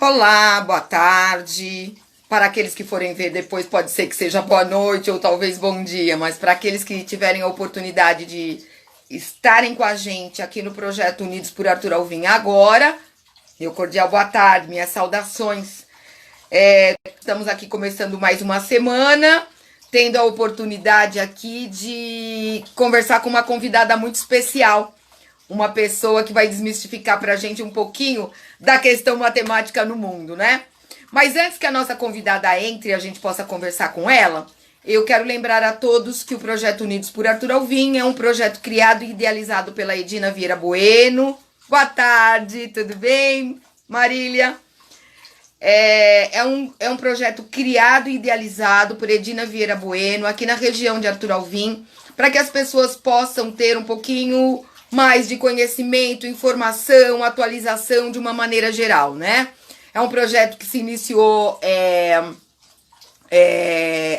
Olá, boa tarde. Para aqueles que forem ver depois, pode ser que seja boa noite ou talvez bom dia, mas para aqueles que tiverem a oportunidade de estarem com a gente aqui no projeto Unidos por Arthur Alvim agora, meu cordial boa tarde, minhas saudações. Estamos aqui começando mais uma semana, tendo a oportunidade aqui de conversar com uma convidada muito especial. Uma pessoa que vai desmistificar para a gente um pouquinho da questão matemática no mundo, né? Mas antes que a nossa convidada entre e a gente possa conversar com ela, eu quero lembrar a todos que o Projeto Unidos por Arthur Alvim é um projeto criado e idealizado pela Edina Vieira Bueno. Boa tarde, tudo bem, Marília? É um projeto criado e idealizado por Edina Vieira Bueno, aqui na região de Arthur Alvim, para que as pessoas possam ter um pouquinho mais de conhecimento, informação, atualização de uma maneira geral, né? É um projeto que se iniciou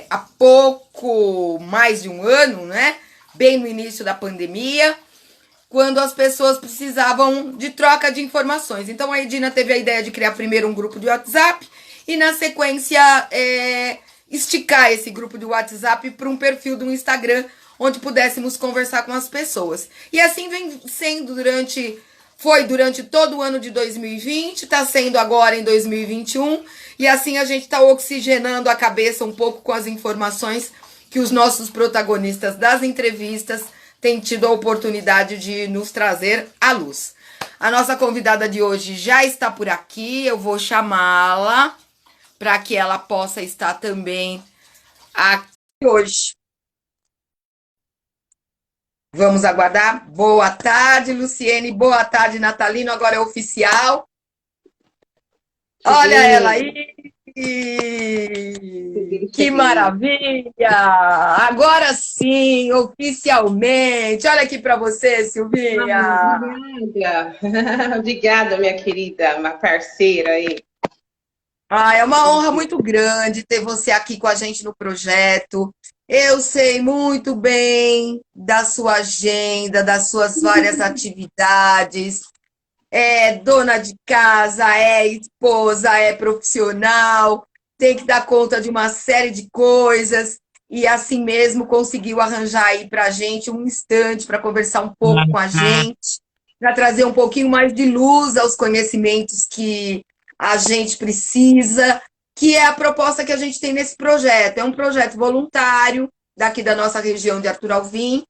há pouco mais de um ano, né? Bem no início da pandemia, quando as pessoas precisavam de troca de informações. Então a Edina teve a ideia de criar primeiro um grupo de WhatsApp e na sequência esticar esse grupo de WhatsApp para um perfil do Instagram onde pudéssemos conversar com as pessoas. E assim vem sendo foi durante todo o ano de 2020, está sendo agora em 2021, e assim a gente está oxigenando a cabeça um pouco com as informações que os nossos protagonistas das entrevistas têm tido a oportunidade de nos trazer à luz. A nossa convidada de hoje já está por aqui, eu vou chamá-la para que ela possa estar também aqui hoje. Vamos aguardar. Boa tarde, Luciene. Boa tarde, Natalino. Agora é oficial. Olha ela aí. Que maravilha! Agora sim, oficialmente. Olha aqui para você, Silvinha. Obrigada. Obrigada, minha querida, uma parceira aí. É uma honra muito grande ter você aqui com a gente no projeto. Eu sei muito bem da sua agenda, das suas várias atividades. É dona de casa, é esposa, é profissional, tem que dar conta de uma série de coisas. E assim mesmo conseguiu arranjar aí para a gente um instante para conversar um pouco com a gente, para trazer um pouquinho mais de luz aos conhecimentos que a gente precisa, que é a proposta que a gente tem nesse projeto. É um projeto voluntário daqui da nossa região de Arthur Alvim,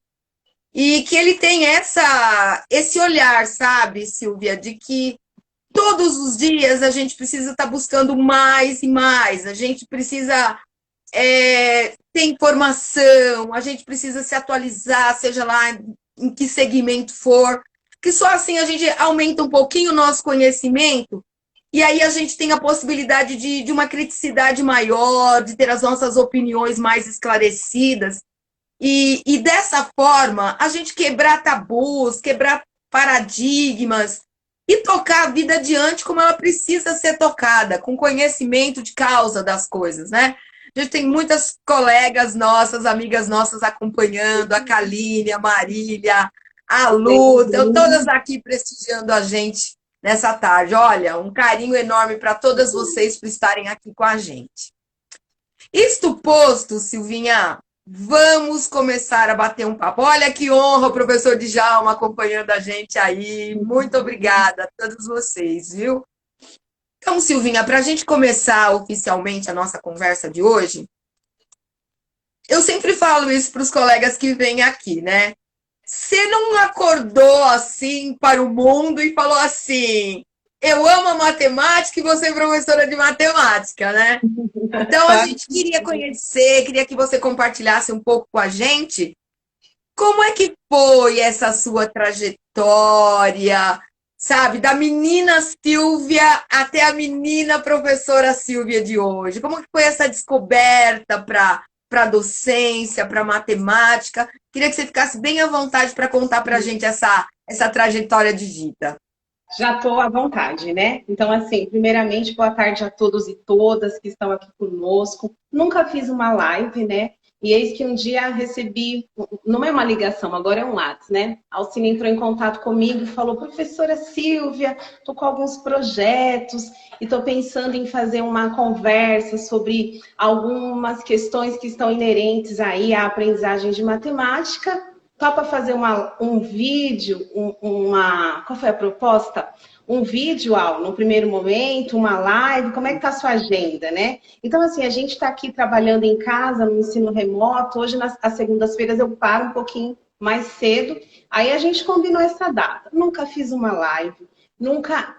e que ele tem esse olhar, sabe, Silvia, de que todos os dias a gente precisa estar buscando mais e mais, a gente precisa ter informação, a gente precisa se atualizar, seja lá em que segmento for, que só assim a gente aumenta um pouquinho o nosso conhecimento. E aí a gente tem a possibilidade de uma criticidade maior, de ter as nossas opiniões mais esclarecidas. E dessa forma, a gente quebrar tabus, quebrar paradigmas e tocar a vida adiante como ela precisa ser tocada, com conhecimento de causa das coisas, né? A gente tem muitas colegas nossas, amigas nossas acompanhando, a Kaline, a Marília, a Lu, estão todas aqui prestigiando a gente nessa tarde. Olha, um carinho enorme para todas vocês por estarem aqui com a gente. Isto posto, Silvinha, vamos começar a bater um papo. Olha que honra o professor Djalma acompanhando a gente aí. Muito obrigada a todos vocês, viu? Então, Silvinha, para a gente começar oficialmente a nossa conversa de hoje, eu sempre falo isso para os colegas que vêm aqui, né? Você não acordou assim para o mundo e falou assim: eu amo a matemática e você é professora de matemática, né? Então a gente queria conhecer, queria que você compartilhasse um pouco com a gente como é que foi essa sua trajetória, sabe? Da menina Silvia até a menina professora Silvia de hoje. Como que foi essa descoberta para docência, para matemática? Queria que você ficasse bem à vontade para contar para a gente essa trajetória de vida. Já estou à vontade, né? Então, assim, primeiramente, boa tarde a todos e todas que estão aqui conosco. Nunca fiz uma live, né? E eis que um dia recebi, não é uma ligação, agora é um WhatsApp, né? A Alcine entrou em contato comigo e falou, professora Silvia, estou com alguns projetos e estou pensando em fazer uma conversa sobre algumas questões que estão inerentes aí à aprendizagem de matemática. Topa fazer um vídeo, qual foi a proposta? Um vídeo, no primeiro momento, uma live, como é que está a sua agenda, né? Então, assim, a gente está aqui trabalhando em casa, no ensino remoto. Hoje, às segundas-feiras, eu paro um pouquinho mais cedo. Aí a gente combinou essa data. Nunca fiz uma live, nunca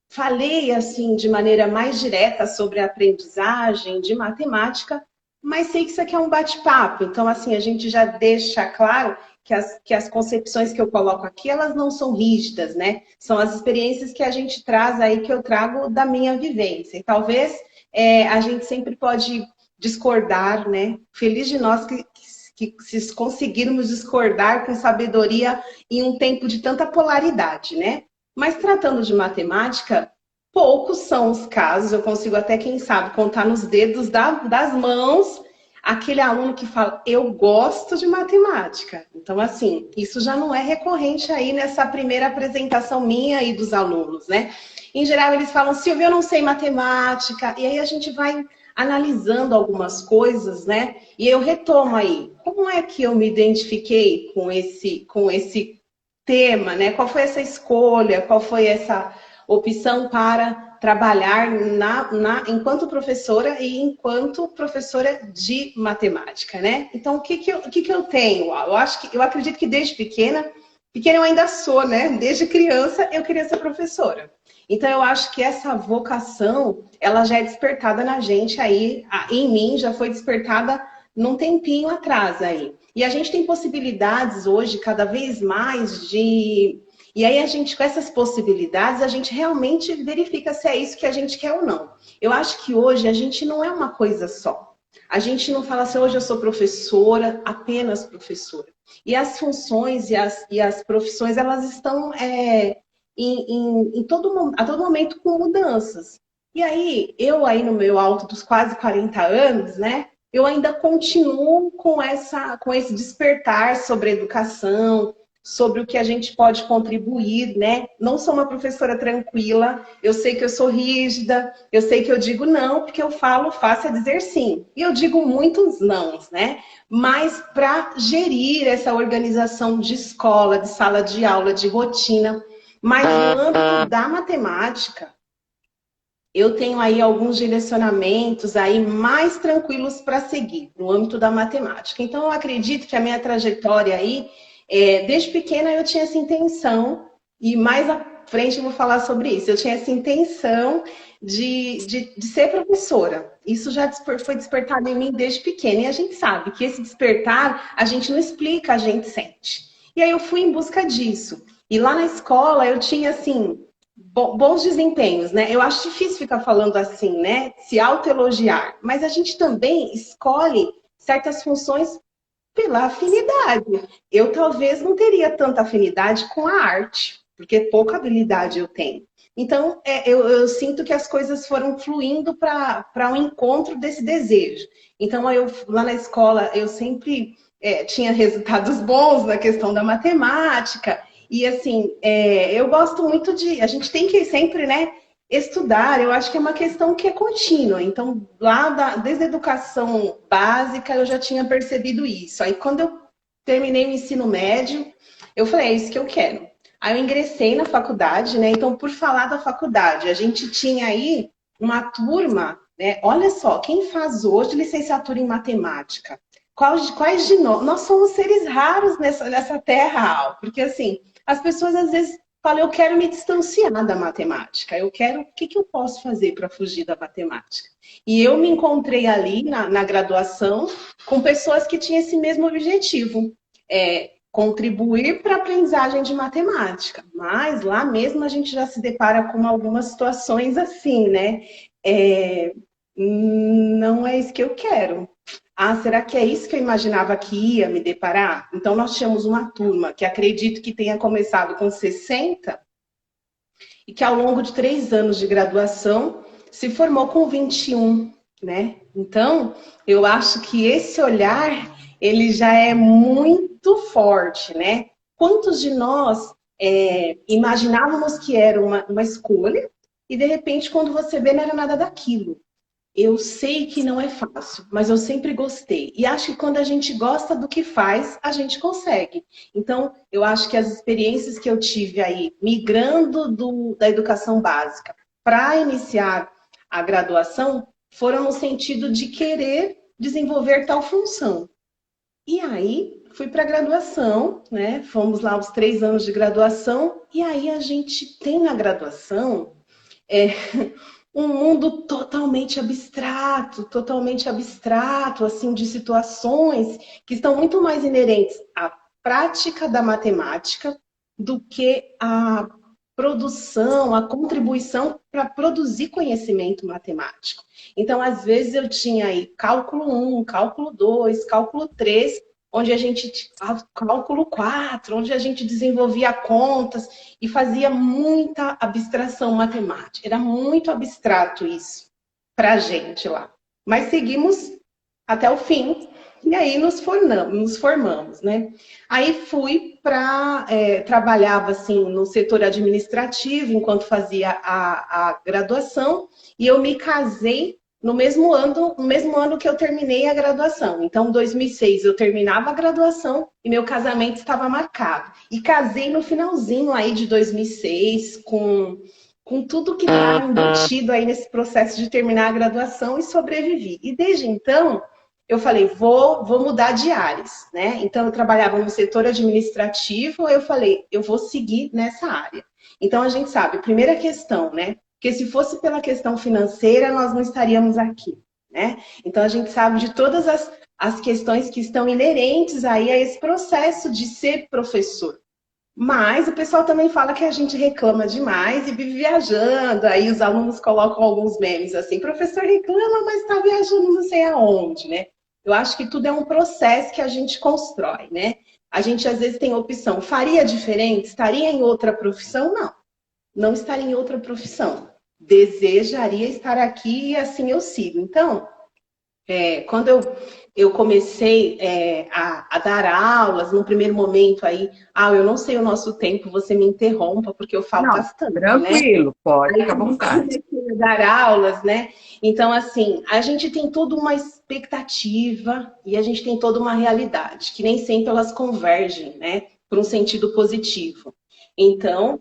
falei, assim, de maneira mais direta sobre a aprendizagem de matemática, mas sei que isso aqui é um bate-papo. Então, assim, a gente já deixa claro que as concepções que eu coloco aqui, elas não são rígidas, né? São as experiências que a gente traz aí, que eu trago da minha vivência. E talvez a gente sempre pode discordar, né? Feliz de nós que se conseguirmos discordar com sabedoria em um tempo de tanta polaridade, né? Mas tratando de matemática, poucos são os casos, eu consigo até, quem sabe, contar nos dedos das mãos aquele aluno que fala, eu gosto de matemática. Então, assim, isso já não é recorrente aí nessa primeira apresentação minha e dos alunos, né? Em geral, eles falam, Silvia, eu não sei matemática. E aí a gente vai analisando algumas coisas, né? E eu retomo aí, como é que eu me identifiquei com esse tema, né? Qual foi essa escolha? Qual foi essa opção para trabalhar enquanto professora e enquanto professora de matemática, né? Então, o que eu tenho? Eu acredito que desde pequena eu ainda sou, né? Desde criança eu queria ser professora. Então, eu acho que essa vocação, ela já é despertada na gente aí, em mim já foi despertada num tempinho atrás aí. E a gente tem possibilidades hoje, cada vez mais, e aí, com essas possibilidades, a gente realmente verifica se é isso que a gente quer ou não. Eu acho que hoje a gente não é uma coisa só. A gente não fala assim, hoje eu sou professora, apenas professora. E as funções e as profissões, elas estão a todo momento com mudanças. E aí, eu aí no meu alto dos quase 40 anos, né? Eu ainda continuo com esse despertar sobre a educação, sobre o que a gente pode contribuir, né? Não sou uma professora tranquila, eu sei que eu sou rígida, eu sei que eu digo não, porque eu falo fácil a dizer sim. E eu digo muitos nãos, né? Mas para gerir essa organização de escola, de sala de aula, de rotina, mas no âmbito da matemática, eu tenho aí alguns direcionamentos aí mais tranquilos para seguir, no âmbito da matemática. Então, eu acredito que a minha trajetória aí, desde pequena eu tinha essa intenção, e mais à frente eu vou falar sobre isso, eu tinha essa intenção de ser professora. Isso já foi despertado em mim desde pequena, e a gente sabe que esse despertar, a gente não explica, a gente sente. E aí eu fui em busca disso. E lá na escola eu tinha, assim, bons desempenhos, né? Eu acho difícil ficar falando assim, né? Se autoelogiar. Mas a gente também escolhe certas funções pela afinidade. Eu talvez não teria tanta afinidade com a arte, porque pouca habilidade eu tenho. Então, eu sinto que as coisas foram fluindo para um encontro desse desejo. Então, lá na escola, eu sempre tinha resultados bons na questão da matemática. E, assim, eu gosto muito a gente tem que sempre, né, estudar. Eu acho que é uma questão que é contínua. Então, desde a educação básica, eu já tinha percebido isso. Aí, quando eu terminei o ensino médio, eu falei, é isso que eu quero. Aí, eu ingressei na faculdade, né? Então, por falar da faculdade, a gente tinha aí uma turma, né? Olha só, quem faz hoje licenciatura em matemática? Quais de nós? Nós somos seres raros nessa terra, porque, assim, as pessoas às vezes falam, eu quero me distanciar da matemática, o que eu posso fazer para fugir da matemática? E eu me encontrei ali na graduação com pessoas que tinham esse mesmo objetivo, contribuir para a aprendizagem de matemática. Mas lá mesmo a gente já se depara com algumas situações assim, né? Não é isso que eu quero. Ah, será que é isso que eu imaginava que ia me deparar? Então, nós tínhamos uma turma que acredito que tenha começado com 60 e que ao longo de 3 anos de graduação se formou com 21. né? Então, eu acho que esse olhar, ele já é muito forte, né? Quantos de nós imaginávamos que era uma escolha e, de repente, quando você vê, não era nada daquilo. Eu sei que não é fácil, mas eu sempre gostei. E acho que quando a gente gosta do que faz, a gente consegue. Então, eu acho que as experiências que eu tive aí, migrando da educação básica para iniciar a graduação, foram no sentido de querer desenvolver tal função. E aí, fui para a graduação, né? Fomos lá os 3 anos de graduação, e aí a gente tem na graduação é, um mundo totalmente abstrato, assim, de situações que estão muito mais inerentes à prática da matemática do que à produção, à contribuição para produzir conhecimento matemático. Então, às vezes, eu tinha aí cálculo 1, cálculo 2, cálculo 3, onde a gente, cálculo 4, onde a gente desenvolvia contas e fazia muita abstração matemática. Era muito abstrato isso para a gente lá. Mas seguimos até o fim e aí nos formamos, né? Aí fui para trabalhava assim no setor administrativo enquanto fazia a graduação e eu me casei no mesmo ano que eu terminei a graduação. Então, em 2006 eu terminava a graduação e meu casamento estava marcado. E casei no finalzinho aí de 2006 com tudo que está embutido aí nesse processo de terminar a graduação e sobrevivi. E desde então eu falei, vou mudar de áreas, né? Então eu trabalhava no setor administrativo, eu falei, eu vou seguir nessa área. Então a gente sabe, primeira questão, né? Porque se fosse pela questão financeira, nós não estaríamos aqui, né? Então a gente sabe de todas as questões que estão inerentes aí a esse processo de ser professor. Mas o pessoal também fala que a gente reclama demais e vive viajando. Aí os alunos colocam alguns memes assim, professor reclama, mas está viajando não sei aonde, né? Eu acho que tudo é um processo que a gente constrói, né? A gente às vezes tem opção, faria diferente? Estaria em outra profissão? Não, não estaria em outra profissão. Desejaria estar aqui e assim eu sigo. Então, quando eu comecei a dar aulas, no primeiro momento aí, eu não sei o nosso tempo, você me interrompa, porque eu falo Não, bastante, né? tranquilo, pode, Aí fica à eu vontade. comecei a dar aulas, né? Então, assim, a gente tem toda uma expectativa e a gente tem toda uma realidade, que nem sempre elas convergem, né? Para um sentido positivo. Então,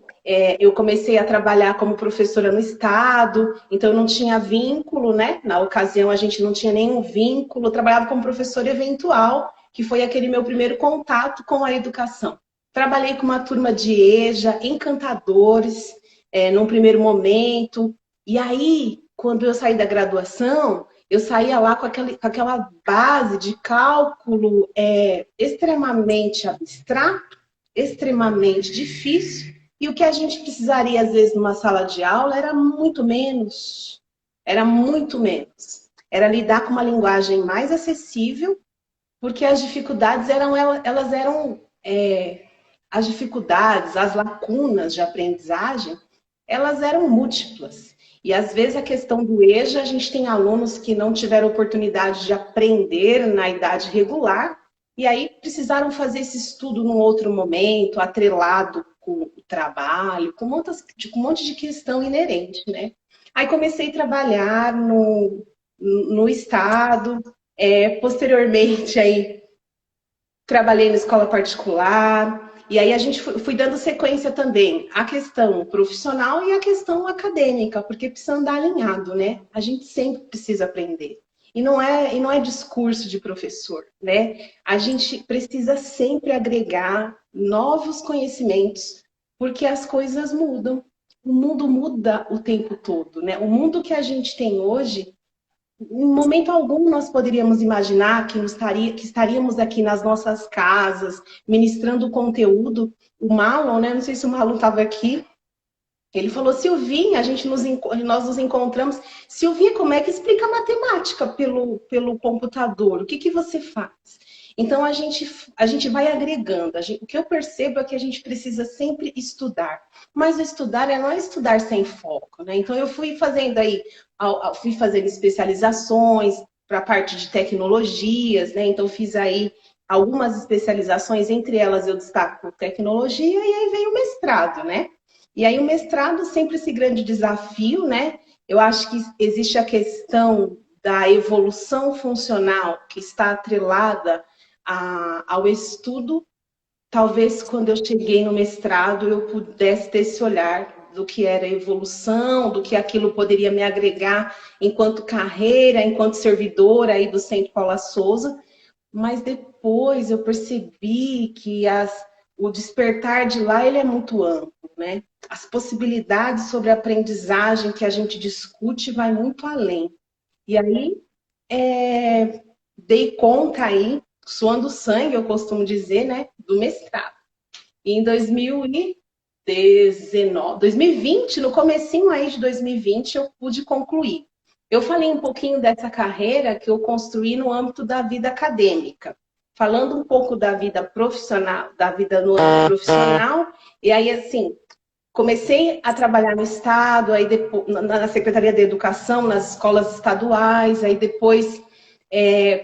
eu comecei a trabalhar como professora no estado, então eu não tinha vínculo, né? Na ocasião a gente não tinha nenhum vínculo, eu trabalhava como professora eventual, que foi aquele meu primeiro contato com a educação. Trabalhei com uma turma de EJA, encantadores, num primeiro momento, e aí, quando eu saí da graduação, eu saía lá com aquela base de cálculo extremamente abstrato, extremamente difícil, e o que a gente precisaria, às vezes, numa sala de aula era muito menos. Era muito menos. Era lidar com uma linguagem mais acessível, porque as dificuldades elas eram. As dificuldades, as lacunas de aprendizagem, elas eram múltiplas. E às vezes a questão do EJA, a gente tem alunos que não tiveram oportunidade de aprender na idade regular, e aí precisaram fazer esse estudo num outro momento, atrelado com o trabalho, com um monte de questão inerente, né? Aí comecei a trabalhar no estado, posteriormente aí trabalhei na escola particular, e aí a gente fui dando sequência também à questão profissional e à questão acadêmica, porque precisa andar alinhado, né? A gente sempre precisa aprender. E não é discurso de professor, né? A gente precisa sempre agregar novos conhecimentos, porque as coisas mudam. O mundo muda o tempo todo, né? O mundo que a gente tem hoje, em momento algum nós poderíamos imaginar que estaríamos aqui nas nossas casas, ministrando conteúdo. O Marlon, né? Não sei se o Marlon estava aqui. Ele falou, Silvinha, nós nos encontramos. Silvinha, como é que explica matemática pelo computador? O que você faz? Então, a gente vai agregando. O que eu percebo é que a gente precisa sempre estudar. Mas o estudar não é estudar sem foco, né? Então, eu fui fazendo aí, fui fazendo especializações para a parte de tecnologias, né? Então, fiz aí algumas especializações, entre elas eu destaco tecnologia, e aí veio o mestrado, né? E aí o mestrado sempre esse grande desafio, né? Eu acho que existe a questão da evolução funcional que está atrelada ao estudo. Talvez quando eu cheguei no mestrado eu pudesse ter esse olhar do que era evolução, do que aquilo poderia me agregar enquanto carreira, enquanto servidora aí do Centro Paula Souza, mas depois eu percebi que o despertar de lá ele é muito amplo, né? As possibilidades sobre a aprendizagem que a gente discute vai muito além. E aí, dei conta aí, suando sangue, eu costumo dizer, né, do mestrado. E em 2020, no comecinho aí de 2020, eu pude concluir. Eu falei um pouquinho dessa carreira que eu construí no âmbito da vida acadêmica, falando um pouco da vida profissional, da vida no âmbito profissional, e aí, assim, comecei a trabalhar no Estado, aí depois, na Secretaria de Educação, nas escolas estaduais, aí depois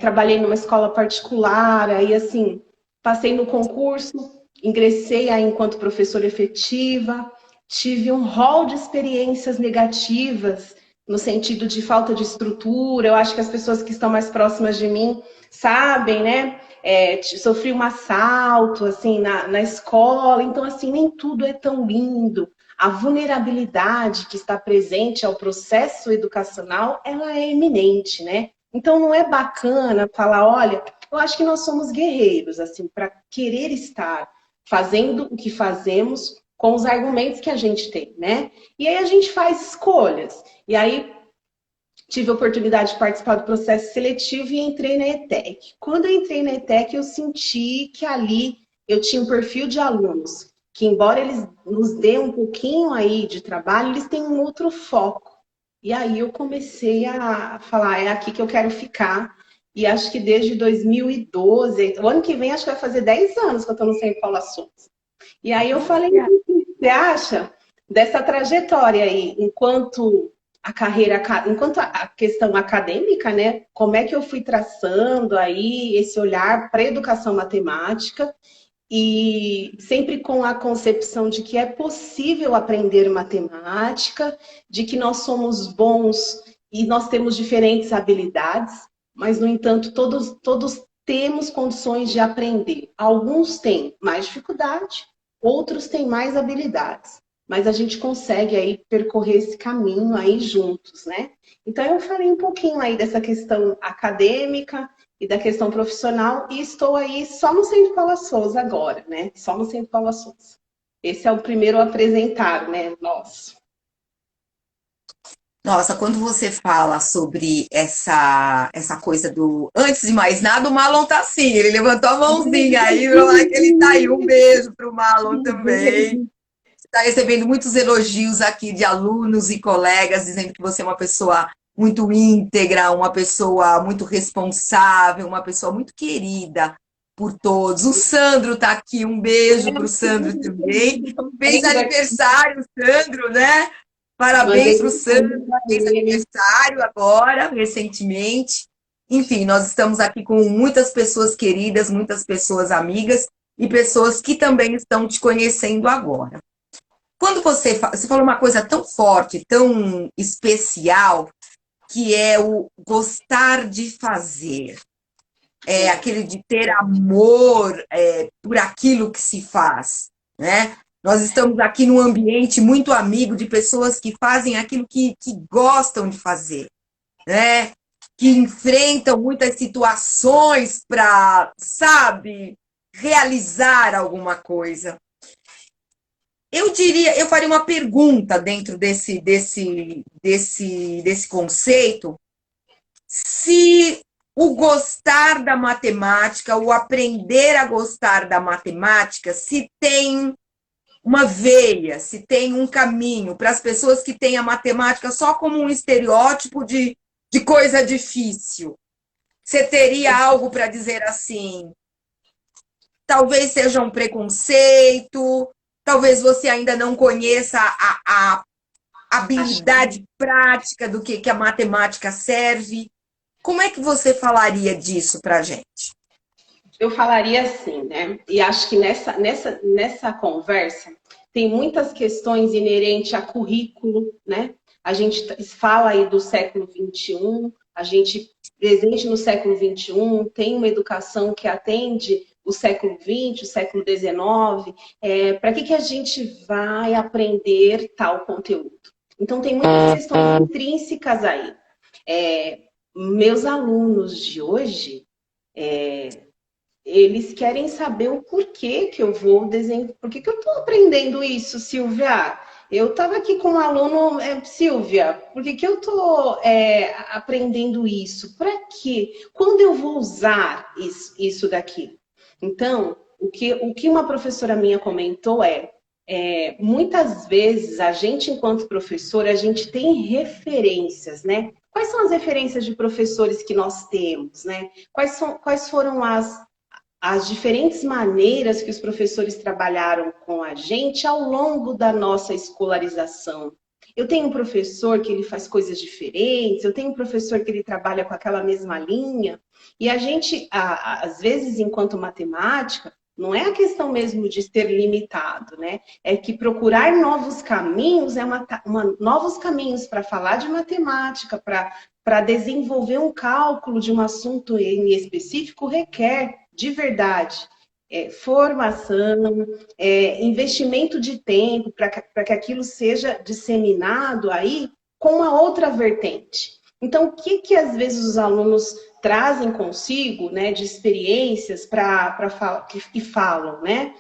trabalhei numa escola particular, aí assim, passei no concurso, ingressei aí enquanto professora efetiva, tive um rol de experiências negativas, no sentido de falta de estrutura, eu acho que as pessoas que estão mais próximas de mim sabem, né? Sofri um assalto, assim, na escola, então, assim, nem tudo é tão lindo. A vulnerabilidade que está presente ao processo educacional, ela é eminente, né? Então, não é bacana falar, olha, eu acho que nós somos guerreiros, assim, para querer estar fazendo o que fazemos com os argumentos que a gente tem, né? E aí a gente faz escolhas. E aí, tive a oportunidade de participar do processo seletivo e entrei na ETEC. Quando eu entrei na ETEC, eu senti que ali eu tinha um perfil de alunos que, embora eles nos dêem um pouquinho aí de trabalho, eles têm um outro foco. E aí eu comecei a falar, é aqui que eu quero ficar. E acho que desde 2012, o ano que vem acho que vai fazer 10 anos que eu estou no Centro Paula Souza. E aí eu falei, o que você acha dessa trajetória aí, enquanto a carreira, enquanto a questão acadêmica, né? Como é que eu fui traçando aí esse olhar para a educação matemática e sempre com a concepção de que é possível aprender matemática, de que nós somos bons e nós temos diferentes habilidades, mas, no entanto, todos temos condições de aprender. Alguns têm mais dificuldade, outros têm mais habilidades, mas a gente consegue aí percorrer esse caminho aí juntos, né? Então eu falei um pouquinho aí dessa questão acadêmica e da questão profissional e estou aí só no Centro Paula Souza agora, né? Só no Centro Paula Souza. Esse é o primeiro a apresentar, né? Nosso. Nossa, quando você fala sobre essa coisa do. Antes de mais nada, o Marlon tá assim, ele levantou a mãozinha aí, que ele tá aí. Um beijo pro Marlon também. Está recebendo muitos elogios aqui de alunos e colegas, dizendo que você é uma pessoa muito íntegra, uma pessoa muito responsável, uma pessoa muito querida por todos. O Sandro está aqui, um beijo para o Sandro também. Fez aniversário, Sandro, né? Parabéns para o Sandro, fez aniversário agora, recentemente. Enfim, nós estamos aqui com muitas pessoas queridas, muitas pessoas amigas e pessoas que também estão te conhecendo agora. Quando você falou uma coisa tão forte, tão especial, que é o gostar de fazer. É aquele de ter amor por aquilo que se faz, né? Nós estamos aqui num ambiente muito amigo de pessoas que fazem aquilo que gostam de fazer, né? Que enfrentam muitas situações para, sabe, realizar alguma coisa. Eu faria uma pergunta dentro desse conceito, se o gostar da matemática, o aprender a gostar da matemática, se tem uma veia, se tem um caminho para as pessoas que têm a matemática só como um estereótipo de coisa difícil. Você teria algo para dizer assim? Talvez seja um preconceito, talvez você ainda não conheça a Acho habilidade prática do que a matemática serve. Como é que você falaria disso para a gente? Eu falaria assim, né? E acho que nessa conversa tem muitas questões inerentes a currículo, né? A gente fala aí do século XXI, a gente, presente no século XXI, tem uma educação que atende o século XX, o século XIX. Para que a gente vai aprender tal conteúdo? Então, tem muitas questões intrínsecas aí. Meus alunos de hoje, eles querem saber o porquê que eu vou desenhar. Por que eu estou aprendendo isso, Silvia? Eu estava aqui com um aluno, Silvia, por que eu estou aprendendo isso? Para quê? Quando eu vou usar isso daqui? Então, o que uma professora minha comentou muitas vezes a gente, enquanto professor, a gente tem referências, né? Quais são as referências de professores que nós temos, né? Quais foram as diferentes maneiras que os professores trabalharam com a gente ao longo da nossa escolarização? Eu tenho um professor que ele faz coisas diferentes, eu tenho um professor que ele trabalha com aquela mesma linha, e a gente, às vezes, enquanto matemática, não é a questão mesmo de ser limitado, né? É que procurar novos caminhos novos caminhos para falar de matemática, para desenvolver um cálculo de um assunto em específico requer, de verdade, formação, investimento de tempo para que aquilo seja disseminado aí com uma outra vertente. Então, o que às vezes os alunos trazem consigo, né, de experiências que falam, né?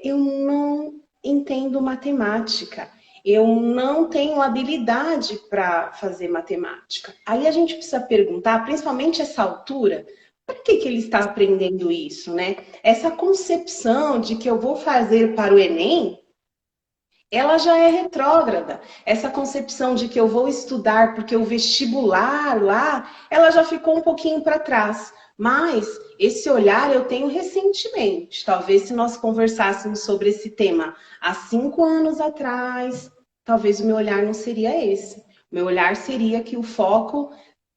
Eu não entendo matemática, eu não tenho habilidade para fazer matemática. Aí a gente precisa perguntar, principalmente essa altura, para que ele está aprendendo isso, né? Essa concepção de que eu vou fazer para o Enem, ela já é retrógrada. Essa concepção de que eu vou estudar porque o vestibular lá, ela já ficou um pouquinho para trás. Mas esse olhar eu tenho recentemente. Talvez se nós conversássemos sobre esse tema há 5 anos atrás, talvez o meu olhar não seria esse. O meu olhar seria que o foco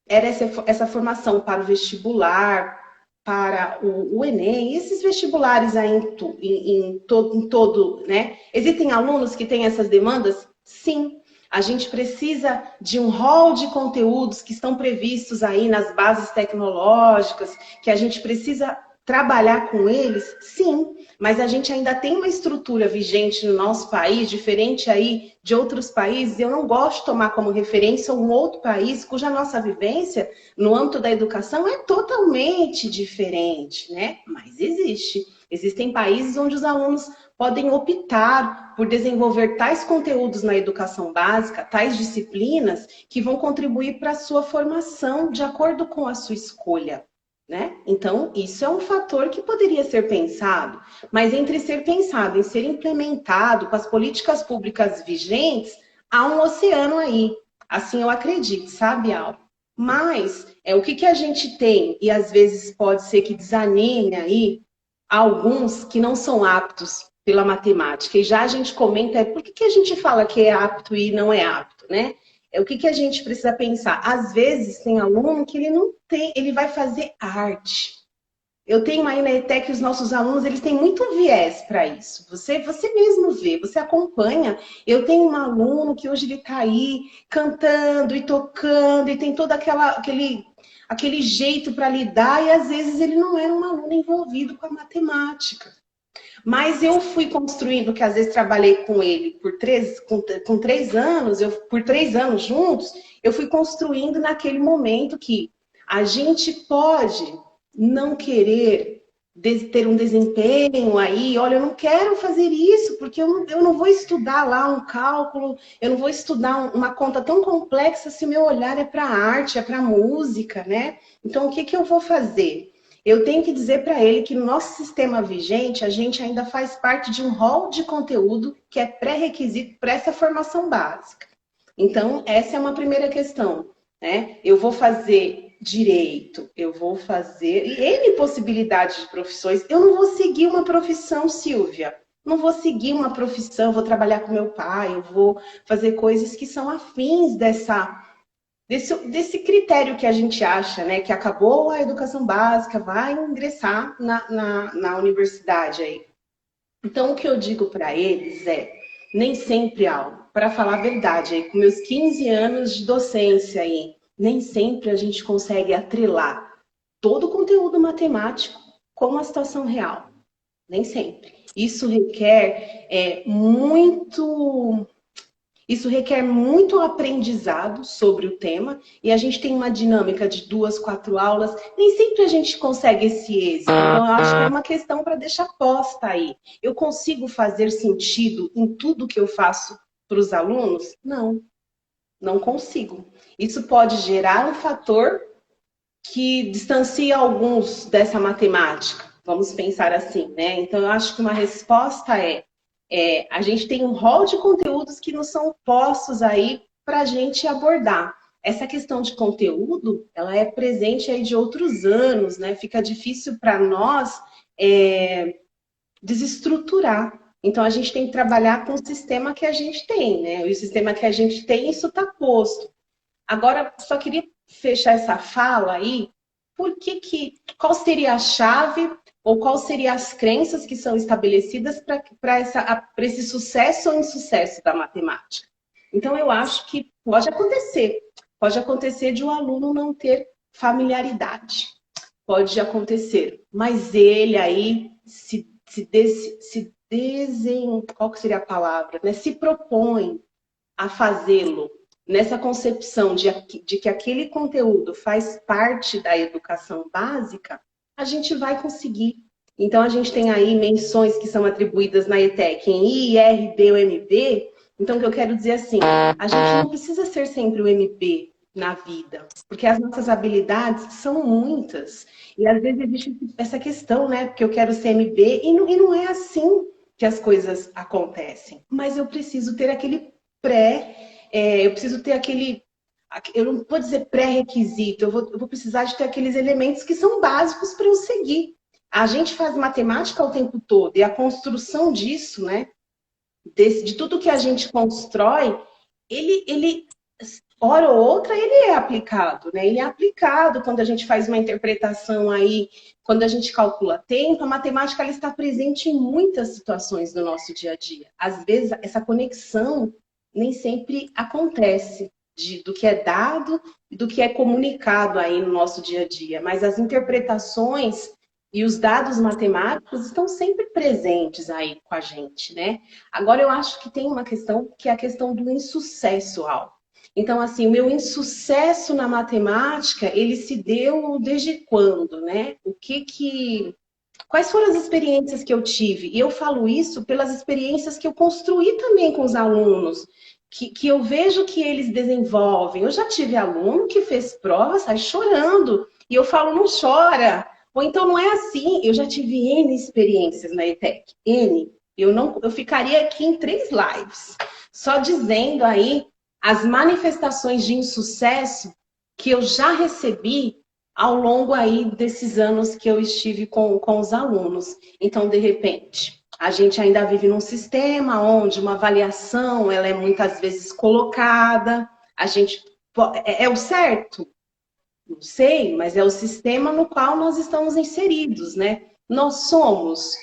era essa formação para o vestibular, para o Enem, e esses vestibulares aí em todo, né? Existem alunos que têm essas demandas? Sim. A gente precisa de um rol de conteúdos que estão previstos aí nas bases tecnológicas, que a gente precisa trabalhar com eles? Sim. Mas a gente ainda tem uma estrutura vigente no nosso país, diferente aí de outros países. Eu não gosto de tomar como referência um outro país cuja nossa vivência no âmbito da educação é totalmente diferente, né? Mas existe. Existem países onde os alunos podem optar por desenvolver tais conteúdos na educação básica, tais disciplinas, que vão contribuir para a sua formação de acordo com a sua escolha. Né? Então, isso é um fator que poderia ser pensado, mas entre ser pensado e ser implementado com as políticas públicas vigentes, há um oceano aí. Assim eu acredito, sabe, Al? Mas o que a gente tem, e às vezes pode ser que desanime aí alguns que não são aptos pela matemática. E já a gente comenta, por que a gente fala que é apto e não é apto, né? O que a gente precisa pensar? Às vezes tem aluno que ele não tem, ele vai fazer arte. Eu tenho aí na ETEC os nossos alunos, eles têm muito viés para isso. Você mesmo vê, você acompanha. Eu tenho um aluno que hoje ele está aí cantando e tocando e tem todo aquele jeito para lidar e às vezes ele não era um aluno envolvido com a matemática. Mas eu fui construindo, que às vezes trabalhei com ele com 3 anos, por 3 anos juntos, eu fui construindo naquele momento que a gente pode não querer ter um desempenho aí, olha, eu não quero fazer isso, porque eu não vou estudar lá um cálculo, eu não vou estudar uma conta tão complexa se meu olhar é para a arte, é para a música, né? Então, o que eu vou fazer? Eu tenho que dizer para ele que no nosso sistema vigente, a gente ainda faz parte de um rol de conteúdo que é pré-requisito para essa formação básica. Então, essa é uma primeira questão, né? Eu vou fazer direito, eu vou fazer e N possibilidades de profissões. Eu não vou seguir uma profissão, Silvia. Não vou seguir uma profissão, vou trabalhar com meu pai, eu vou fazer coisas que são afins desse critério que a gente acha, né? Que acabou a educação básica, vai ingressar na universidade aí. Então, o que eu digo para eles é, nem sempre algo, para falar a verdade, aí, com meus 15 anos de docência aí, nem sempre a gente consegue atrelar todo o conteúdo matemático com a situação real. Nem sempre. Isso requer muito aprendizado sobre o tema e a gente tem uma dinâmica de 2, 4 aulas. Nem sempre a gente consegue esse êxito. Então, eu acho que é uma questão para deixar posta aí. Eu consigo fazer sentido em tudo que eu faço para os alunos? Não, não consigo. Isso pode gerar um fator que distancia alguns dessa matemática. Vamos pensar assim, né? Então, eu acho que uma resposta a gente tem um rol de conteúdos que nos são postos aí para a gente abordar. Essa questão de conteúdo, ela é presente aí de outros anos, né? Fica difícil para nós desestruturar. Então, a gente tem que trabalhar com o sistema que a gente tem, né? E o sistema que a gente tem, isso está posto. Agora, só queria fechar essa fala aí, qual seria a chave ou quais seriam as crenças que são estabelecidas para esse sucesso ou insucesso da matemática? Então, eu acho que pode acontecer de um aluno não ter familiaridade, pode acontecer, mas ele aí qual que seria a palavra, né? Se propõe a fazê-lo nessa concepção de que aquele conteúdo faz parte da educação básica, a gente vai conseguir. Então, a gente tem aí menções que são atribuídas na ETEC em I, R, B ou MB. Então, o que eu quero dizer assim, a gente não precisa ser sempre o MB na vida, porque as nossas habilidades são muitas. E às vezes existe essa questão, né? Porque eu quero ser MB e não é assim que as coisas acontecem. Mas eu preciso ter aquele eu preciso ter eu não vou dizer pré-requisito, eu vou precisar de ter aqueles elementos que são básicos para eu seguir. A gente faz matemática o tempo todo e a construção disso, né, de tudo que a gente constrói, ele hora ou outra, ele é aplicado, né? Ele é aplicado quando a gente faz uma interpretação aí, quando a gente calcula tempo, a matemática ela está presente em muitas situações do nosso dia a dia. Às vezes, essa conexão nem sempre acontece do que é dado e do que é comunicado aí no nosso dia a dia, mas as interpretações e os dados matemáticos estão sempre presentes aí com a gente, né? Agora, eu acho que tem uma questão que é a questão do insucesso, Al. Então, assim, o meu insucesso na matemática, ele se deu desde quando, né? Quais foram as experiências que eu tive? E eu falo isso pelas experiências que eu construí também com os alunos, que eu vejo que eles desenvolvem. Eu já tive aluno que fez prova, sai chorando, e eu falo, não chora. Ou então não é assim. Eu já tive N experiências na ETEC. N. Eu ficaria aqui em 3 lives, só dizendo aí as manifestações de insucesso que eu já recebi ao longo aí desses anos que eu estive com os alunos. Então, de repente, a gente ainda vive num sistema onde uma avaliação ela é muitas vezes colocada, é o certo? Não sei, mas é o sistema no qual nós estamos inseridos, né? Nós somos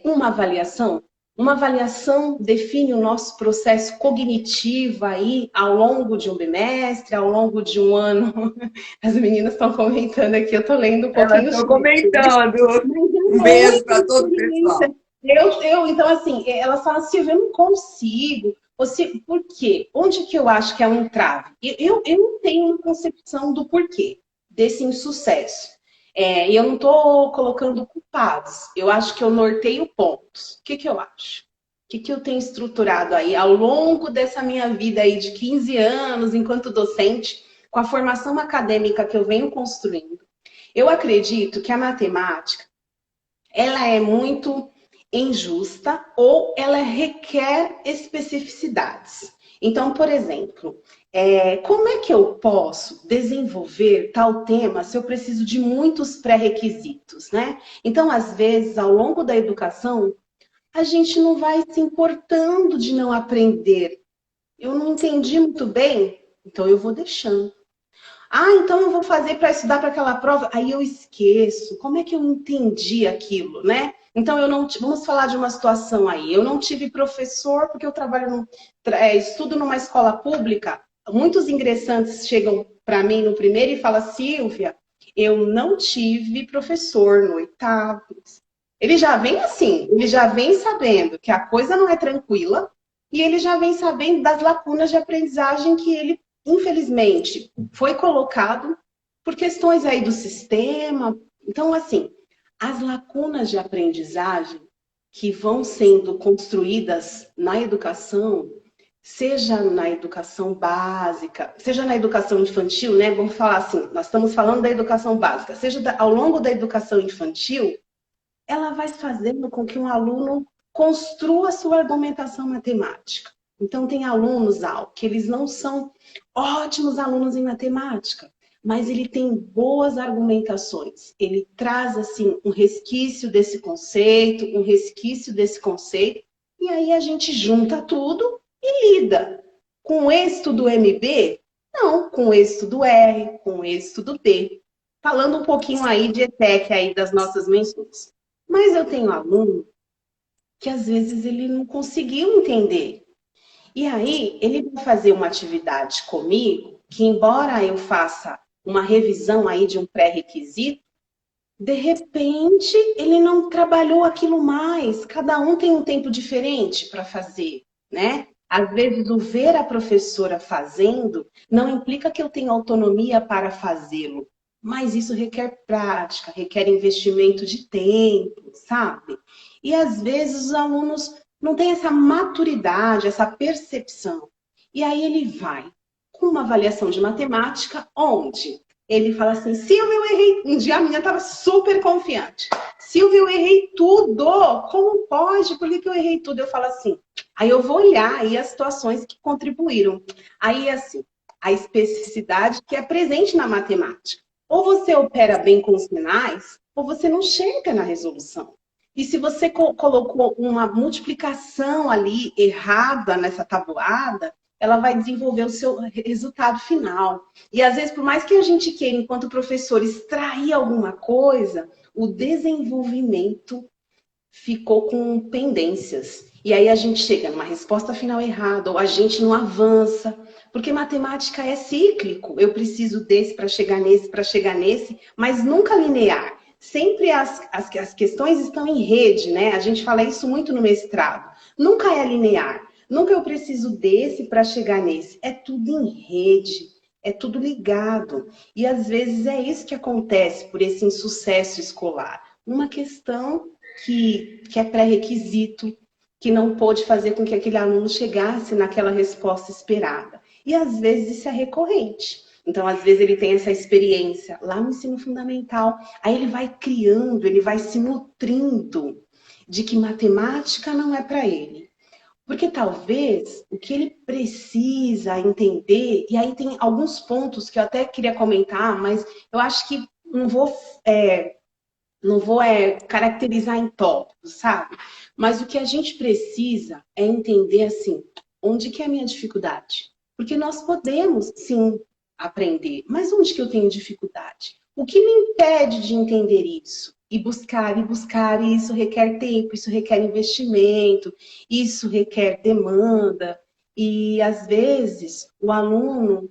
uma avaliação. Uma avaliação define o nosso processo cognitivo aí ao longo de um bimestre, ao longo de um ano. As meninas estão comentando aqui, eu estou lendo um pouquinho. Elas estão comentando. Um beijo para todo o pessoal. Então, assim, elas falam assim, eu não consigo. Por quê? Onde que eu acho que é um entrave? Eu não tenho uma concepção do porquê desse insucesso. E eu não estou colocando culpados. Eu acho que eu norteio pontos. O que eu acho? O que eu tenho estruturado aí ao longo dessa minha vida aí de 15 anos enquanto docente, com a formação acadêmica que eu venho construindo? Eu acredito que a matemática, ela é muito injusta ou ela requer especificidades. Então, por exemplo, como é que eu posso desenvolver tal tema se eu preciso de muitos pré-requisitos, né? Então, às vezes, ao longo da educação, a gente não vai se importando de não aprender. Eu não entendi muito bem, então eu vou deixando. Ah, então eu vou fazer para estudar para aquela prova. Aí eu esqueço. Como é que eu entendi aquilo, né? Então eu não. Vamos falar de uma situação aí. Eu não tive professor porque eu estudo numa escola pública. Muitos ingressantes chegam para mim no primeiro e falam: Silvia, eu não tive professor no oitavo. Ele já vem assim. Ele já vem sabendo que a coisa não é tranquila e ele já vem sabendo das lacunas de aprendizagem que ele, infelizmente, foi colocado por questões aí do sistema. Então, assim, as lacunas de aprendizagem que vão sendo construídas na educação, seja na educação básica, seja na educação infantil, né? Vamos falar assim, nós estamos falando da educação básica, ao longo da educação infantil, ela vai fazendo com que um aluno construa a sua argumentação matemática. Então, tem alunos, que eles não são ótimos alunos em matemática, mas ele tem boas argumentações. Ele traz, assim, um resquício desse conceito, e aí a gente junta tudo e lida. Com o êxito do MB? Não, com o êxito do R, com o êxito do B. Falando um pouquinho aí de ETEC, aí das nossas menções. Mas eu tenho aluno que às vezes ele não conseguiu entender. E aí ele vai fazer uma atividade comigo, que embora eu faça uma revisão aí de um pré-requisito, de repente ele não trabalhou aquilo mais. Cada um tem um tempo diferente para fazer, né? Às vezes o ver a professora fazendo não implica que eu tenha autonomia para fazê-lo. Mas isso requer prática, requer investimento de tempo, sabe? E às vezes os alunos não têm essa maturidade, essa percepção. E aí ele vai com uma avaliação de matemática, onde ele fala assim: Silvia, eu errei. Um dia a menina estava super confiante. Silvia, eu errei tudo. Como pode? Por que eu errei tudo? Eu falo assim. Aí eu vou olhar aí as situações que contribuíram. Aí, assim, a especificidade que é presente na matemática. Ou você opera bem com os sinais, ou você não chega na resolução. E se você colocou uma multiplicação ali errada nessa tabuada, ela vai desenvolver o seu resultado final. E às vezes, por mais que a gente queira, enquanto professor, extrair alguma coisa, o desenvolvimento ficou com pendências. E aí a gente chega numa resposta final errada, ou a gente não avança. Porque matemática é cíclico. Eu preciso desse para chegar nesse, mas nunca linear. Sempre as questões estão em rede, né? A gente fala isso muito no mestrado. Nunca é linear. Nunca eu preciso desse para chegar nesse. É tudo em rede. É tudo ligado. E às vezes é isso que acontece por esse insucesso escolar. Uma questão que é pré-requisito, que não pôde fazer com que aquele aluno chegasse naquela resposta esperada. E às vezes isso é recorrente. Então, às vezes ele tem essa experiência lá no ensino fundamental, aí ele vai criando, ele vai se nutrindo de que matemática não é para ele. Porque talvez o que ele precisa entender, e aí tem alguns pontos que eu até queria comentar, mas eu acho que não vou caracterizar em tópicos, sabe? Mas o que a gente precisa é entender, assim, onde que é a minha dificuldade? Porque nós podemos, sim, aprender, mas onde que eu tenho dificuldade? O que me impede de entender isso? E buscar, e isso requer tempo, isso requer investimento, isso requer demanda. E, às vezes, o aluno,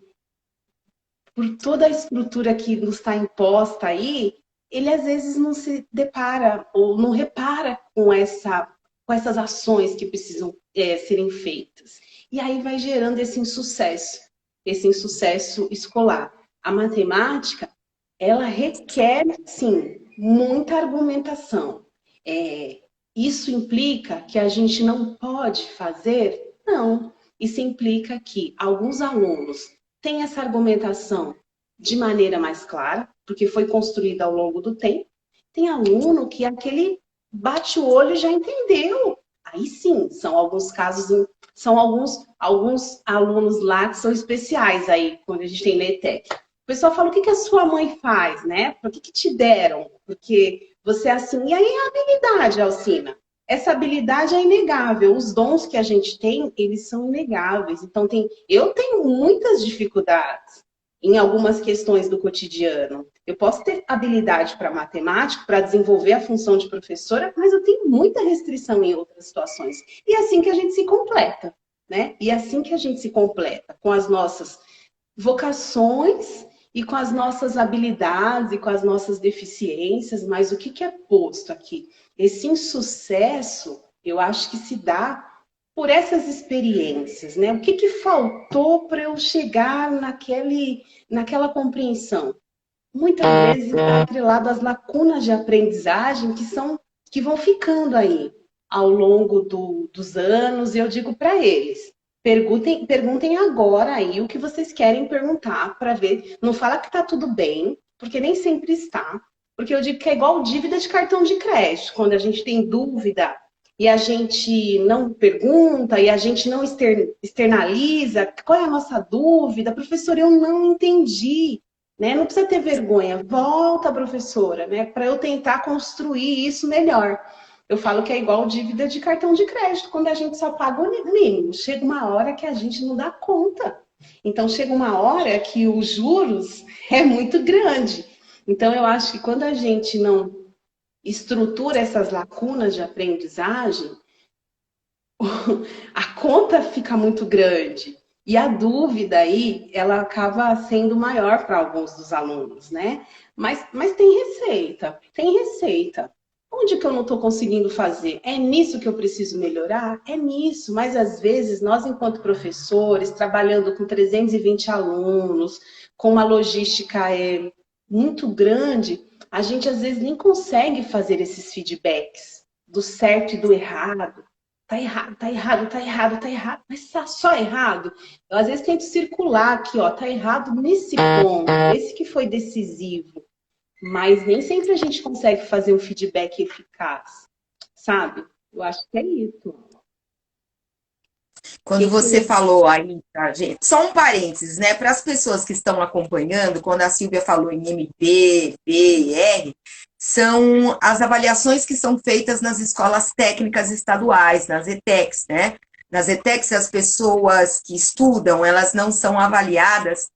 por toda a estrutura que nos está imposta aí, ele às vezes não se depara ou não repara com essas ações que precisam serem feitas. E aí vai gerando esse insucesso escolar. A matemática, ela requer, sim, muita argumentação. Isso implica que a gente não pode fazer? Não. Isso implica que alguns alunos têm essa argumentação de maneira mais clara, porque foi construída ao longo do tempo. Tem aluno que aquele bate o olho e já entendeu. Aí sim, são alguns casos, são alguns alunos lá que são especiais aí, quando a gente tem LETEC. O pessoal fala, o que que a sua mãe faz, né? Por que que te deram? Porque você é assim, e aí a habilidade, Alcina. Essa habilidade é inegável. Os dons que a gente tem, eles são inegáveis. Então, eu tenho muitas dificuldades em algumas questões do cotidiano. Eu posso ter habilidade para matemática, para desenvolver a função de professora, mas eu tenho muita restrição em outras situações. E é assim que a gente se completa, né? E é assim que a gente se completa, com as nossas vocações e com as nossas habilidades e com as nossas deficiências. Mas o que que é posto aqui? Esse insucesso, eu acho que se dá por essas experiências, né? O que que faltou para eu chegar naquela compreensão? Muitas vezes está atrelado às lacunas de aprendizagem que vão ficando aí ao longo dos anos. E eu digo para eles, perguntem agora aí o que vocês querem perguntar para ver. Não fala que está tudo bem, porque nem sempre está. Porque eu digo que é igual dívida de cartão de crédito. Quando a gente tem dúvida e a gente não pergunta e a gente não externaliza, qual é a nossa dúvida? Professor, eu não entendi. Né? Não precisa ter vergonha. Volta, professora, né? Para eu tentar construir isso melhor. Eu falo que é igual dívida de cartão de crédito, quando a gente só paga o mínimo. Chega uma hora que a gente não dá conta. Então, chega uma hora que os juros é muito grande. Então, eu acho que quando a gente não estrutura essas lacunas de aprendizagem, a conta fica muito grande. E a dúvida aí, ela acaba sendo maior para alguns dos alunos, né? Mas tem receita, tem receita. Onde que eu não estou conseguindo fazer? É nisso que eu preciso melhorar? É nisso, mas às vezes nós, enquanto professores, trabalhando com 320 alunos, com uma logística muito grande, a gente às vezes nem consegue fazer esses feedbacks do certo e do errado. Tá errado, tá errado, tá errado, tá errado. Mas tá só errado. Eu às vezes tento circular aqui, ó, tá errado nesse ponto, esse que foi decisivo. Mas nem sempre a gente consegue fazer um feedback eficaz, sabe? Eu acho que é isso. Quando você falou aí, tá, gente, só um parênteses, né? Para as pessoas que estão acompanhando, quando a Silvia falou em MB, B e R, são as avaliações que são feitas nas escolas técnicas estaduais, nas ETECs, né? Nas ETECs, as pessoas que estudam, elas não são avaliadas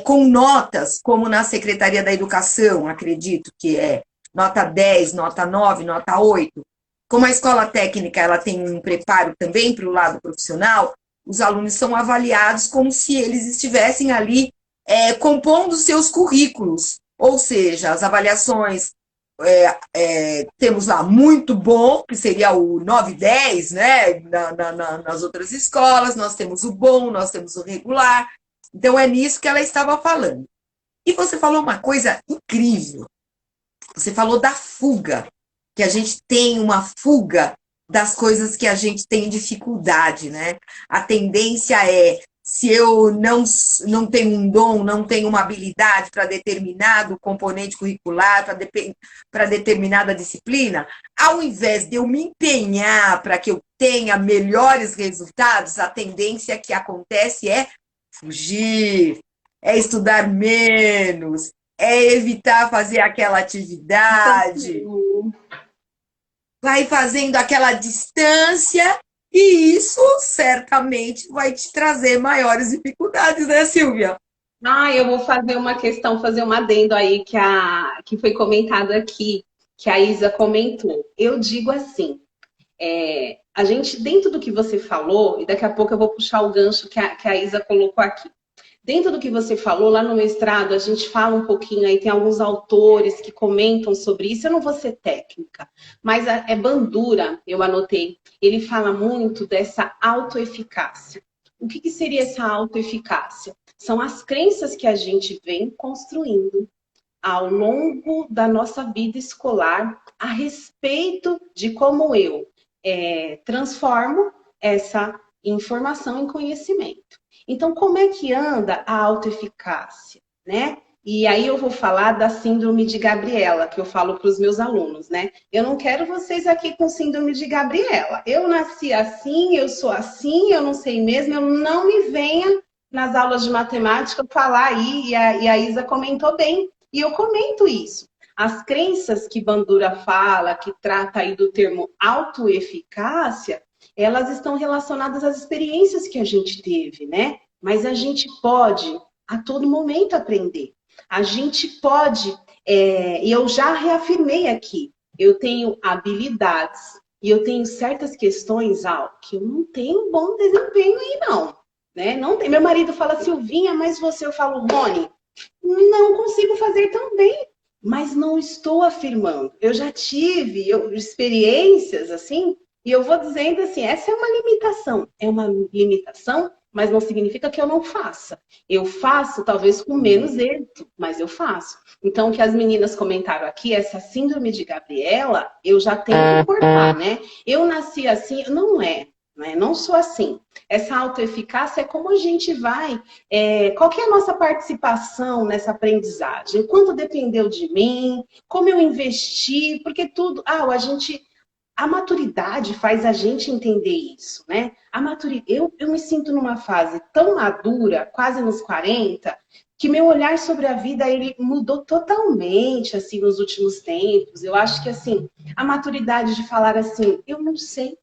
com notas, como na Secretaria da Educação, acredito que é nota 10, nota 9, nota 8. Como a escola técnica ela tem um preparo também para o lado profissional, os alunos são avaliados como se eles estivessem ali compondo seus currículos. Ou seja, as avaliações temos lá muito bom, que seria o 9 e 10, né? Nas outras escolas, nós temos o bom, nós temos o regular. Então, é nisso que ela estava falando. E você falou uma coisa incrível. Você falou da fuga, que a gente tem uma fuga das coisas que a gente tem dificuldade, né? A tendência se eu não tenho um dom, não tenho uma habilidade para determinado componente curricular, para determinada disciplina, ao invés de eu me empenhar para que eu tenha melhores resultados, a tendência que acontece é fugir, é estudar menos, é evitar fazer aquela atividade, vai fazendo aquela distância e isso certamente vai te trazer maiores dificuldades, né, Silvia? Eu vou fazer uma questão, fazer um adendo aí que foi comentado aqui, que a Isa comentou. Eu digo assim, a gente, dentro do que você falou, e daqui a pouco eu vou puxar o gancho que a Isa colocou aqui. Dentro do que você falou, lá no mestrado, a gente fala um pouquinho aí, tem alguns autores que comentam sobre isso. Eu não vou ser técnica, mas é Bandura, eu anotei. Ele fala muito dessa autoeficácia. O que seria essa autoeficácia? São as crenças que a gente vem construindo ao longo da nossa vida escolar a respeito de como eu transformo essa informação em conhecimento. Então, como é que anda a autoeficácia, né? E aí eu vou falar da síndrome de Gabriela, que eu falo para os meus alunos, né? Eu não quero vocês aqui com síndrome de Gabriela. Eu nasci assim, eu sou assim, eu não sei mesmo, eu não me venha nas aulas de matemática falar aí, e a Isa comentou bem, e eu comento isso. As crenças que Bandura fala, que trata aí do termo autoeficácia, elas estão relacionadas às experiências que a gente teve, né? Mas a gente pode, a todo momento, aprender. A gente pode, e eu já reafirmei aqui, eu tenho habilidades e eu tenho certas questões, que eu não tenho bom desempenho aí, não. Né? Não tem. Meu marido fala, Silvinha, mas você, eu falo, Rony, não consigo fazer tão bem, mas não estou afirmando. Eu já tive experiências assim, e eu vou dizendo assim, essa é uma limitação, mas não significa que eu não faça. Eu faço, talvez com menos êxito, mas eu faço. Então, o que as meninas comentaram aqui, essa síndrome de Gabriela, eu já tenho que cortar, né? Eu nasci assim, não é. Né? Não sou assim. Essa autoeficácia é como a gente vai... qual que é a nossa participação nessa aprendizagem? Quanto dependeu de mim? Como eu investi? Porque tudo... A maturidade faz a gente entender isso, né? Eu me sinto numa fase tão madura, quase nos 40, que meu olhar sobre a vida ele mudou totalmente assim nos últimos tempos. Eu acho que assim, a maturidade de falar assim, eu não sei.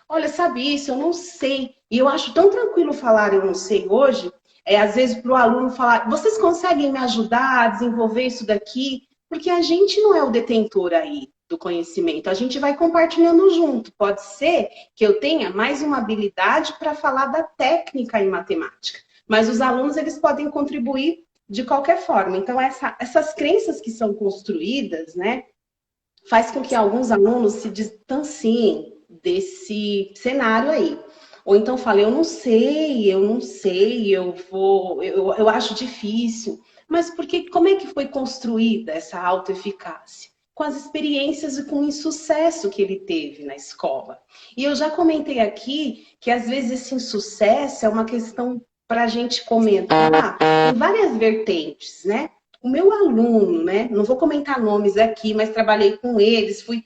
Olha, sabe isso? Eu não sei. E eu acho tão tranquilo falar eu não sei hoje, às vezes para o aluno falar, vocês conseguem me ajudar a desenvolver isso daqui? Porque a gente não é o detentor aí do conhecimento, a gente vai compartilhando junto. Pode ser que eu tenha mais uma habilidade para falar da técnica em matemática, mas os alunos eles podem contribuir de qualquer forma. Então, essas crenças que são construídas, né, faz com que alguns alunos se distanciem desse cenário aí. Ou então fala, eu não sei, eu acho difícil. Mas como é que foi construída essa autoeficácia? Com as experiências e com o insucesso que ele teve na escola. E eu já comentei aqui que às vezes esse insucesso é uma questão para a gente comentar em várias vertentes, né? O meu aluno, né? Não vou comentar nomes aqui, mas trabalhei com eles, fui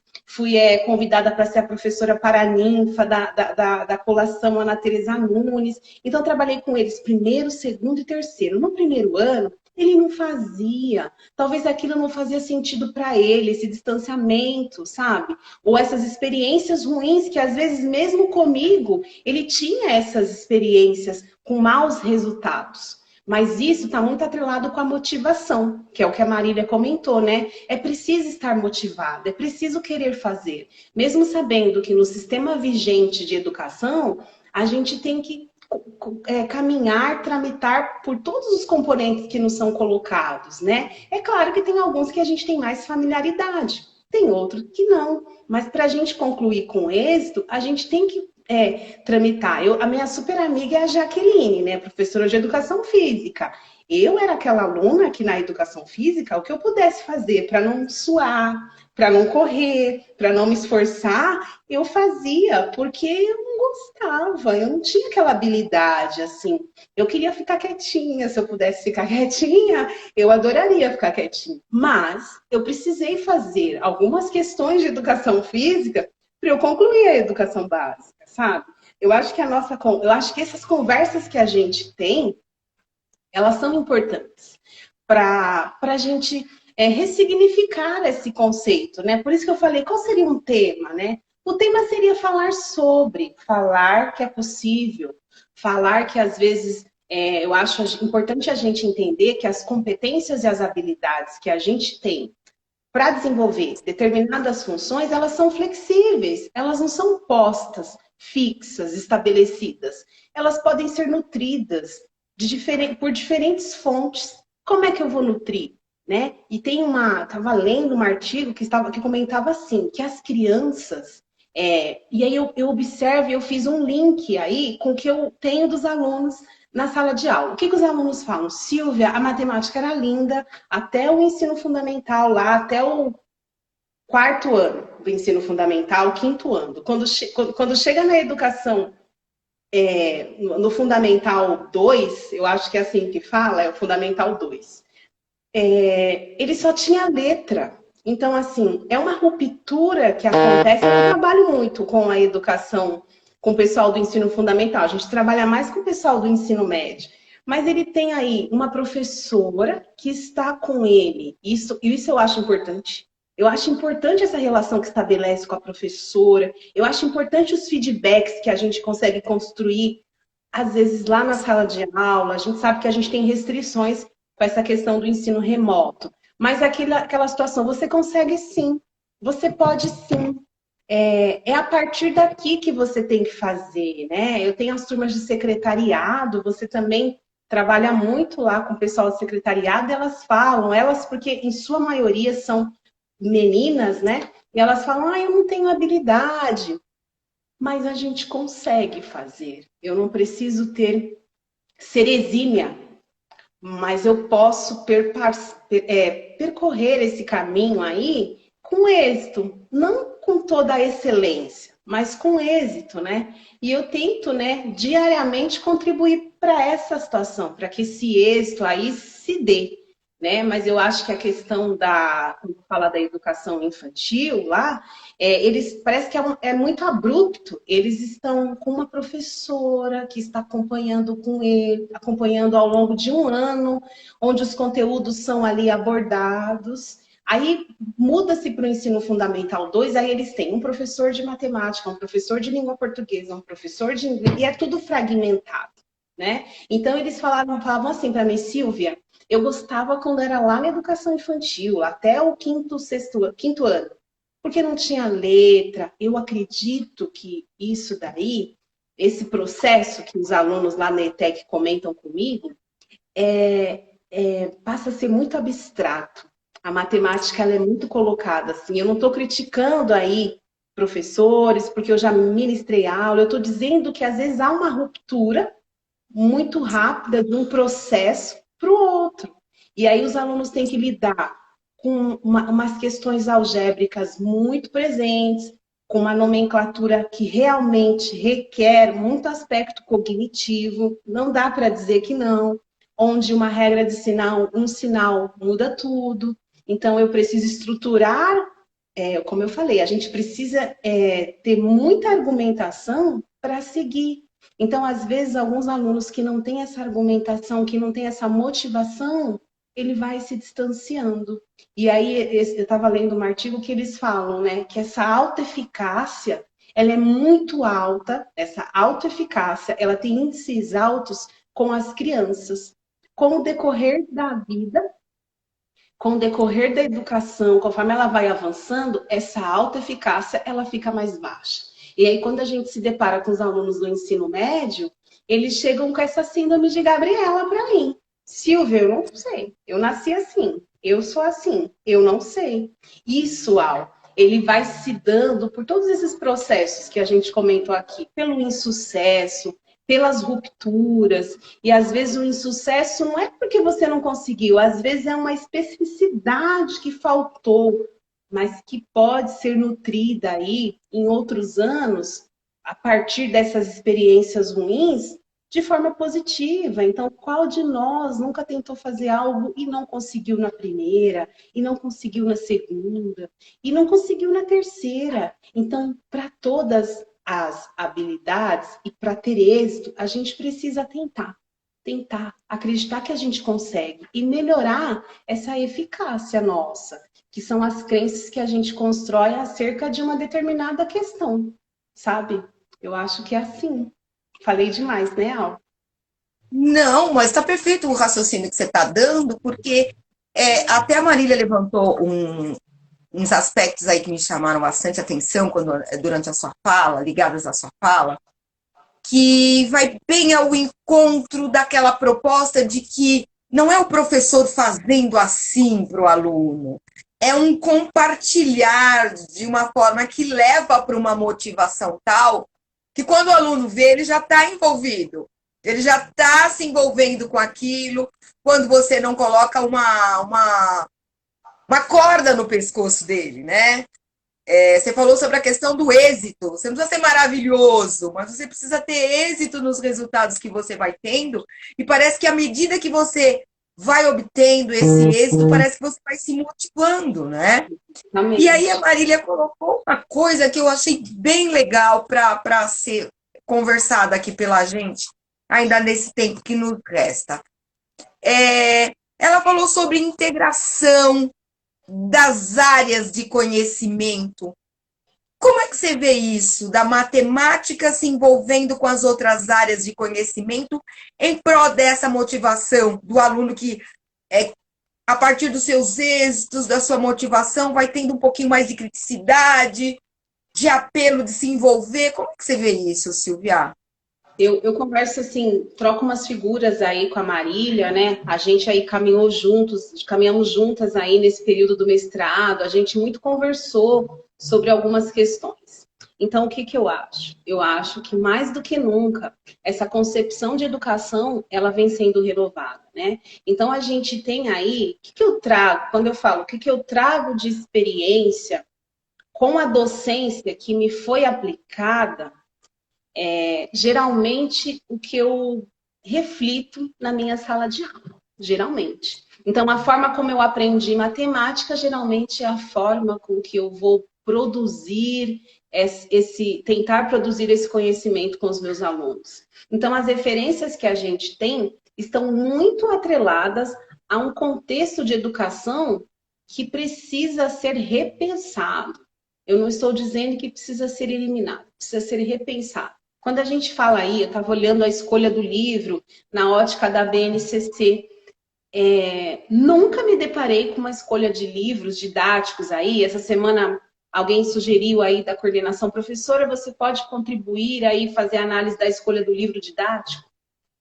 convidada para ser a professora paraninfa da colação Ana Teresa Nunes. Então, trabalhei com eles primeiro, segundo e terceiro. No primeiro ano, ele não fazia. Talvez aquilo não fazia sentido para ele, esse distanciamento, sabe? Ou essas experiências ruins que, às vezes, mesmo comigo, ele tinha essas experiências com maus resultados. Mas isso está muito atrelado com a motivação, que é o que a Marília comentou, né? É preciso estar motivado, é preciso querer fazer. Mesmo sabendo que no sistema vigente de educação, a gente tem que caminhar, tramitar por todos os componentes que nos são colocados, né? É claro que tem alguns que a gente tem mais familiaridade, tem outros que não. Mas para a gente concluir com êxito, a gente tem que tramitar. A minha super amiga é a Jaqueline, né? Professora de Educação Física. Eu era aquela aluna que na Educação Física, o que eu pudesse fazer para não suar, para não correr, para não me esforçar, eu fazia, porque eu não gostava, eu não tinha aquela habilidade, assim. Eu queria ficar quietinha, se eu pudesse ficar quietinha, eu adoraria ficar quietinha. Mas eu precisei fazer algumas questões de Educação Física para eu concluir a educação básica, sabe? Eu acho que essas conversas que a gente tem, elas são importantes para a gente ressignificar esse conceito, né? Por isso que eu falei, qual seria um tema, né? O tema seria falar que é possível, falar que às vezes eu acho importante a gente entender que as competências e as habilidades que a gente tem para desenvolver determinadas funções, elas são flexíveis, elas não são postas, fixas, estabelecidas. Elas podem ser nutridas por diferentes fontes. Como é que eu vou nutrir? Né? E estava lendo um artigo que comentava assim, que as crianças, e aí eu observo, eu fiz um link aí com o que eu tenho dos alunos na sala de aula. O que os alunos falam? Silvia, a matemática era linda até o ensino fundamental lá, até o quarto ano do ensino fundamental, quinto ano. Quando chega na educação, no Fundamental 2, eu acho que é assim que fala, é o Fundamental 2. ele só tinha letra. Então, assim, é uma ruptura que acontece. Eu trabalho muito com a educação, com o pessoal do ensino fundamental. A gente trabalha mais com o pessoal do ensino médio. Mas ele tem aí uma professora que está com ele. Isso eu acho importante. Eu acho importante essa relação que estabelece com a professora. Eu acho importante os feedbacks que a gente consegue construir, às vezes, lá na sala de aula. A gente sabe que a gente tem restrições com essa questão do ensino remoto. Mas aquela situação, você consegue sim. Você pode sim. É a partir daqui que você tem que fazer, né? Eu tenho as turmas de secretariado, você também trabalha muito lá com o pessoal de secretariado, elas falam, porque em sua maioria são meninas, né? E elas falam, eu não tenho habilidade, mas a gente consegue fazer. Eu não preciso ser exímia, mas eu posso percorrer esse caminho aí com êxito, não com toda a excelência, mas com êxito, né? E eu tento, né, diariamente contribuir para essa situação, para que esse êxito aí se dê, né? Mas eu acho que a questão quando fala da educação infantil lá, eles parece que é muito abrupto. Eles estão com uma professora que está acompanhando com ele, acompanhando ao longo de um ano, onde os conteúdos são ali abordados. Aí muda-se para o ensino fundamental 2, aí eles têm um professor de matemática, um professor de língua portuguesa, um professor de inglês, e é tudo fragmentado, né? Então eles falavam assim para mim, Silvia, eu gostava quando era lá na educação infantil, até o quinto ano, porque não tinha letra. Eu acredito que isso daí, esse processo que os alunos lá na ETEC comentam comigo, passa a ser muito abstrato. A matemática ela é muito colocada assim. Eu não estou criticando aí professores, porque eu já ministrei aula. Eu estou dizendo que às vezes há uma ruptura muito rápida de um processo para o outro. E aí os alunos têm que lidar com umas questões algébricas muito presentes, com uma nomenclatura que realmente requer muito aspecto cognitivo. Não dá para dizer que não. Onde uma regra de sinal, um sinal muda tudo. Então, eu preciso estruturar, como eu falei, a gente precisa ter muita argumentação para seguir. Então, às vezes, alguns alunos que não têm essa argumentação, que não têm essa motivação, ele vai se distanciando. E aí, eu estava lendo um artigo que eles falam, né, que essa autoeficácia, ela é muito alta, essa autoeficácia, ela tem índices altos com as crianças. Com o decorrer da vida, com o decorrer da educação, conforme ela vai avançando, essa autoeficácia ela fica mais baixa. E aí, quando a gente se depara com os alunos do ensino médio, eles chegam com essa síndrome de Gabriela para mim. Silvia, eu não sei. Eu nasci assim. Eu sou assim. Eu não sei. Isso, Al, ele vai se dando por todos esses processos que a gente comentou aqui, pelo insucesso, pelas rupturas, e às vezes o insucesso não é porque você não conseguiu, às vezes é uma especificidade que faltou, mas que pode ser nutrida aí em outros anos, a partir dessas experiências ruins, de forma positiva. Então, qual de nós nunca tentou fazer algo e não conseguiu na primeira, e não conseguiu na segunda, e não conseguiu na terceira? Então, para todas as habilidades e para ter êxito, a gente precisa tentar, acreditar que a gente consegue e melhorar essa eficácia nossa, que são as crenças que a gente constrói acerca de uma determinada questão, sabe? Eu acho que é assim. Falei demais, né, Al? Não, mas está perfeito o raciocínio que você está dando, porque até a Marília levantou uns aspectos aí que me chamaram bastante atenção durante a sua fala, ligadas à sua fala, que vai bem ao encontro daquela proposta de que não é o professor fazendo assim para o aluno, é um compartilhar de uma forma que leva para uma motivação tal que quando o aluno vê, ele já está envolvido, ele já está se envolvendo com aquilo, quando você não coloca uma corda no pescoço dele, né? Você falou sobre a questão do êxito. Você não precisa ser maravilhoso, mas você precisa ter êxito nos resultados que você vai tendo. E parece que à medida que você vai obtendo esse êxito, parece que você vai se motivando, né? E aí a Exatamente. Marília colocou uma coisa que eu achei bem legal para ser conversada aqui pela gente, ainda nesse tempo que nos resta. Ela falou sobre integração das áreas de conhecimento. Como é que você vê isso, da matemática se envolvendo com as outras áreas de conhecimento em prol dessa motivação do aluno que, a partir dos seus êxitos, da sua motivação, vai tendo um pouquinho mais de criticidade, de apelo, de se envolver? Como é que você vê isso, Silvia? Eu converso assim, troco umas figuras aí com a Marília, né? A gente aí caminhou juntos, caminhamos juntas aí nesse período do mestrado, a gente muito conversou sobre algumas questões. Então, o que que eu acho? Eu acho que mais do que nunca, essa concepção de educação, ela vem sendo renovada, né? Então, a gente tem aí, o que que eu trago, quando eu falo, o que que eu trago de experiência com a docência que me foi aplicada, geralmente o que eu reflito na minha sala de aula, geralmente. Então, a forma como eu aprendi matemática, geralmente é a forma com que eu vou produzir tentar produzir esse conhecimento com os meus alunos. Então, as referências que a gente tem estão muito atreladas a um contexto de educação que precisa ser repensado. Eu não estou dizendo que precisa ser eliminado, precisa ser repensado. Quando a gente fala aí, eu estava olhando a escolha do livro na ótica da BNCC, nunca me deparei com uma escolha de livros didáticos aí. Essa semana alguém sugeriu aí da coordenação, professora, você pode contribuir aí, fazer análise da escolha do livro didático?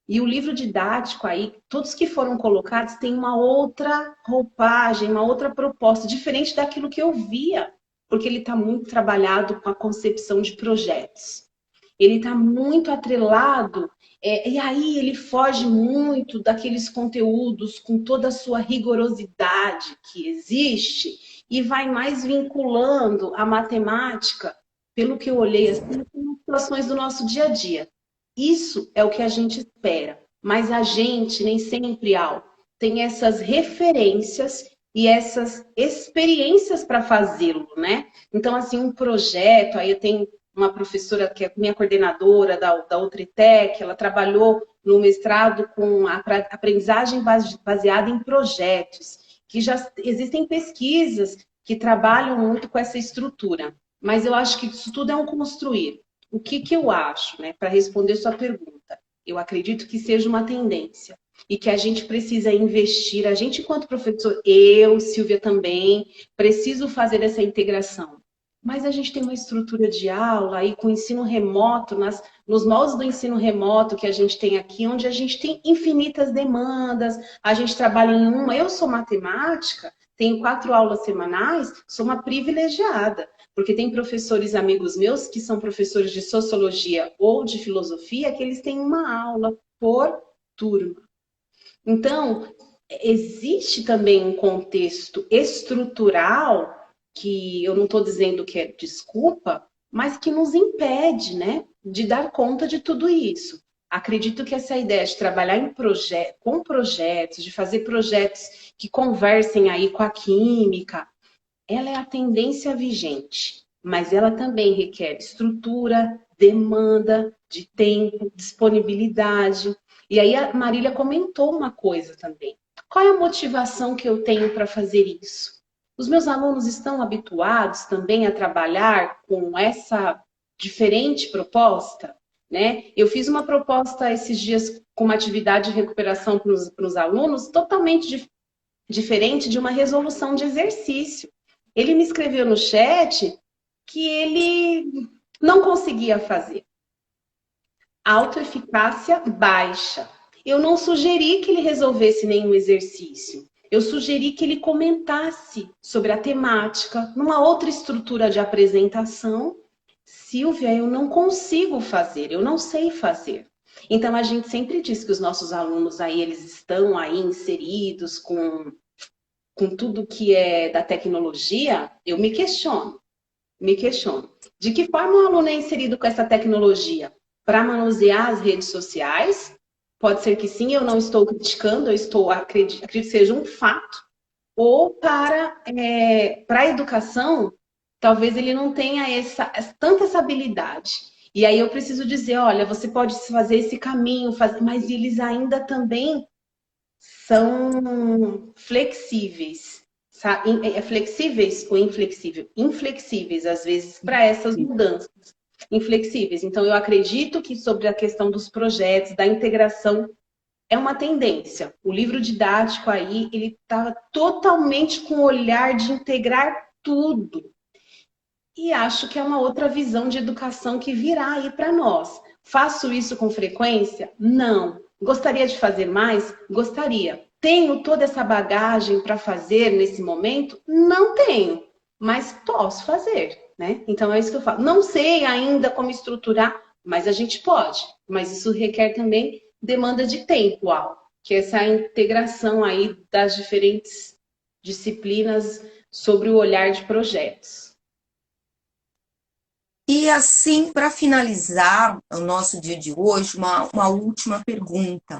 E o livro didático aí, todos que foram colocados têm uma outra roupagem, uma outra proposta, diferente daquilo que eu via, porque ele está muito trabalhado com a concepção de projetos. Ele está muito atrelado, e aí ele foge muito daqueles conteúdos com toda a sua rigorosidade que existe e vai mais vinculando a matemática, pelo que eu olhei, assim, com situações do nosso dia a dia. Isso é o que a gente espera, mas a gente nem sempre, Al, tem essas referências e essas experiências para fazê-lo, né? Então, assim, um projeto, aí eu tenho uma professora que é minha coordenadora da Utritec, ela trabalhou no mestrado com a aprendizagem baseada em projetos, que já existem pesquisas que trabalham muito com essa estrutura. Mas eu acho que isso tudo é um construir. O que que eu acho, né, para responder sua pergunta? Eu acredito que seja uma tendência e que a gente precisa investir, a gente enquanto professor, eu, Silvia também, preciso fazer essa integração. Mas a gente tem uma estrutura de aula aí com ensino remoto, nos moldes do ensino remoto que a gente tem aqui, onde a gente tem infinitas demandas, a gente trabalha em uma. Eu sou matemática, tenho 4 aulas semanais, sou uma privilegiada, porque tem professores amigos meus que são professores de sociologia ou de filosofia, que eles têm uma aula por turma. Então, existe também um contexto estrutural que eu não estou dizendo que é desculpa, mas que nos impede, né, de dar conta de tudo isso. Acredito que essa ideia de trabalhar com projetos, de fazer projetos que conversem aí com a química, ela é a tendência vigente, mas ela também requer estrutura, demanda de tempo, disponibilidade. E aí a Marília comentou uma coisa também. Qual é a motivação que eu tenho para fazer isso? Os meus alunos estão habituados também a trabalhar com essa diferente proposta, né? Eu fiz uma proposta esses dias com uma atividade de recuperação para os alunos totalmente diferente de uma resolução de exercício. Ele me escreveu no chat que ele não conseguia fazer. Autoeficácia baixa. Eu não sugeri que ele resolvesse nenhum exercício. Eu sugeri que ele comentasse sobre a temática, numa outra estrutura de apresentação. Silvia, eu não consigo fazer, eu não sei fazer. Então, a gente sempre diz que os nossos alunos aí, eles estão aí inseridos com tudo que é da tecnologia, eu me questiono. Me questiono. De que forma o aluno é inserido com essa tecnologia? Para manusear as redes sociais? pode ser que sim, eu não estou criticando, acredito que seja um fato. Ou para a educação, talvez ele não tenha tanta essa habilidade. E aí eu preciso dizer, olha, você pode fazer esse caminho, mas eles ainda também são flexíveis. É flexíveis ou inflexível? Inflexíveis, às vezes, para essas mudanças. Inflexíveis. Então, eu acredito que sobre a questão dos projetos, da integração, é uma tendência. O livro didático aí, ele estava totalmente com o olhar de integrar tudo. E acho que é uma outra visão de educação que virá aí para nós. Faço isso com frequência? Não. Gostaria de fazer mais? Gostaria. Tenho toda essa bagagem para fazer nesse momento? Não tenho, mas posso fazer, né? Então é isso que eu falo. Não sei ainda como estruturar, mas a gente pode. Mas isso requer também demanda de tempo, que é essa integração aí das diferentes disciplinas sobre o olhar de projetos. E assim, para finalizar o nosso dia de hoje, uma última pergunta,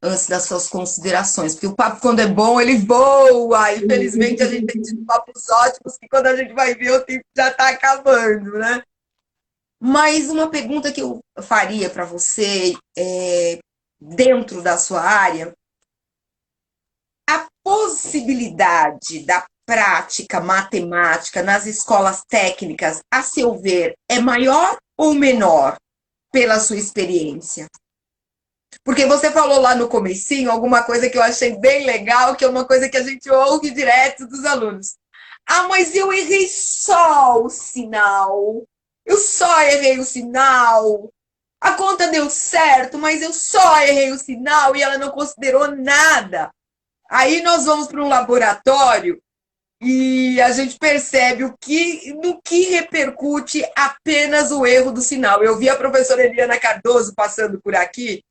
antes das suas considerações, porque o papo, quando é bom, ele voa. Infelizmente, a gente tem tido papos ótimos que quando a gente vai ver, o tempo já está acabando, né? Mas uma pergunta que eu faria para você, dentro da sua área, a possibilidade da prática matemática nas escolas técnicas, a seu ver, é maior ou menor pela sua experiência? Porque você falou lá no comecinho alguma coisa que eu achei bem legal, que é uma coisa que a gente ouve direto dos alunos. Ah, mas eu errei só o sinal. Eu só errei o sinal. A conta deu certo, mas eu só errei o sinal e ela não considerou nada. Aí nós vamos para um laboratório e a gente percebe no que repercute apenas o erro do sinal. Eu vi a professora Eliana Cardoso passando por aqui,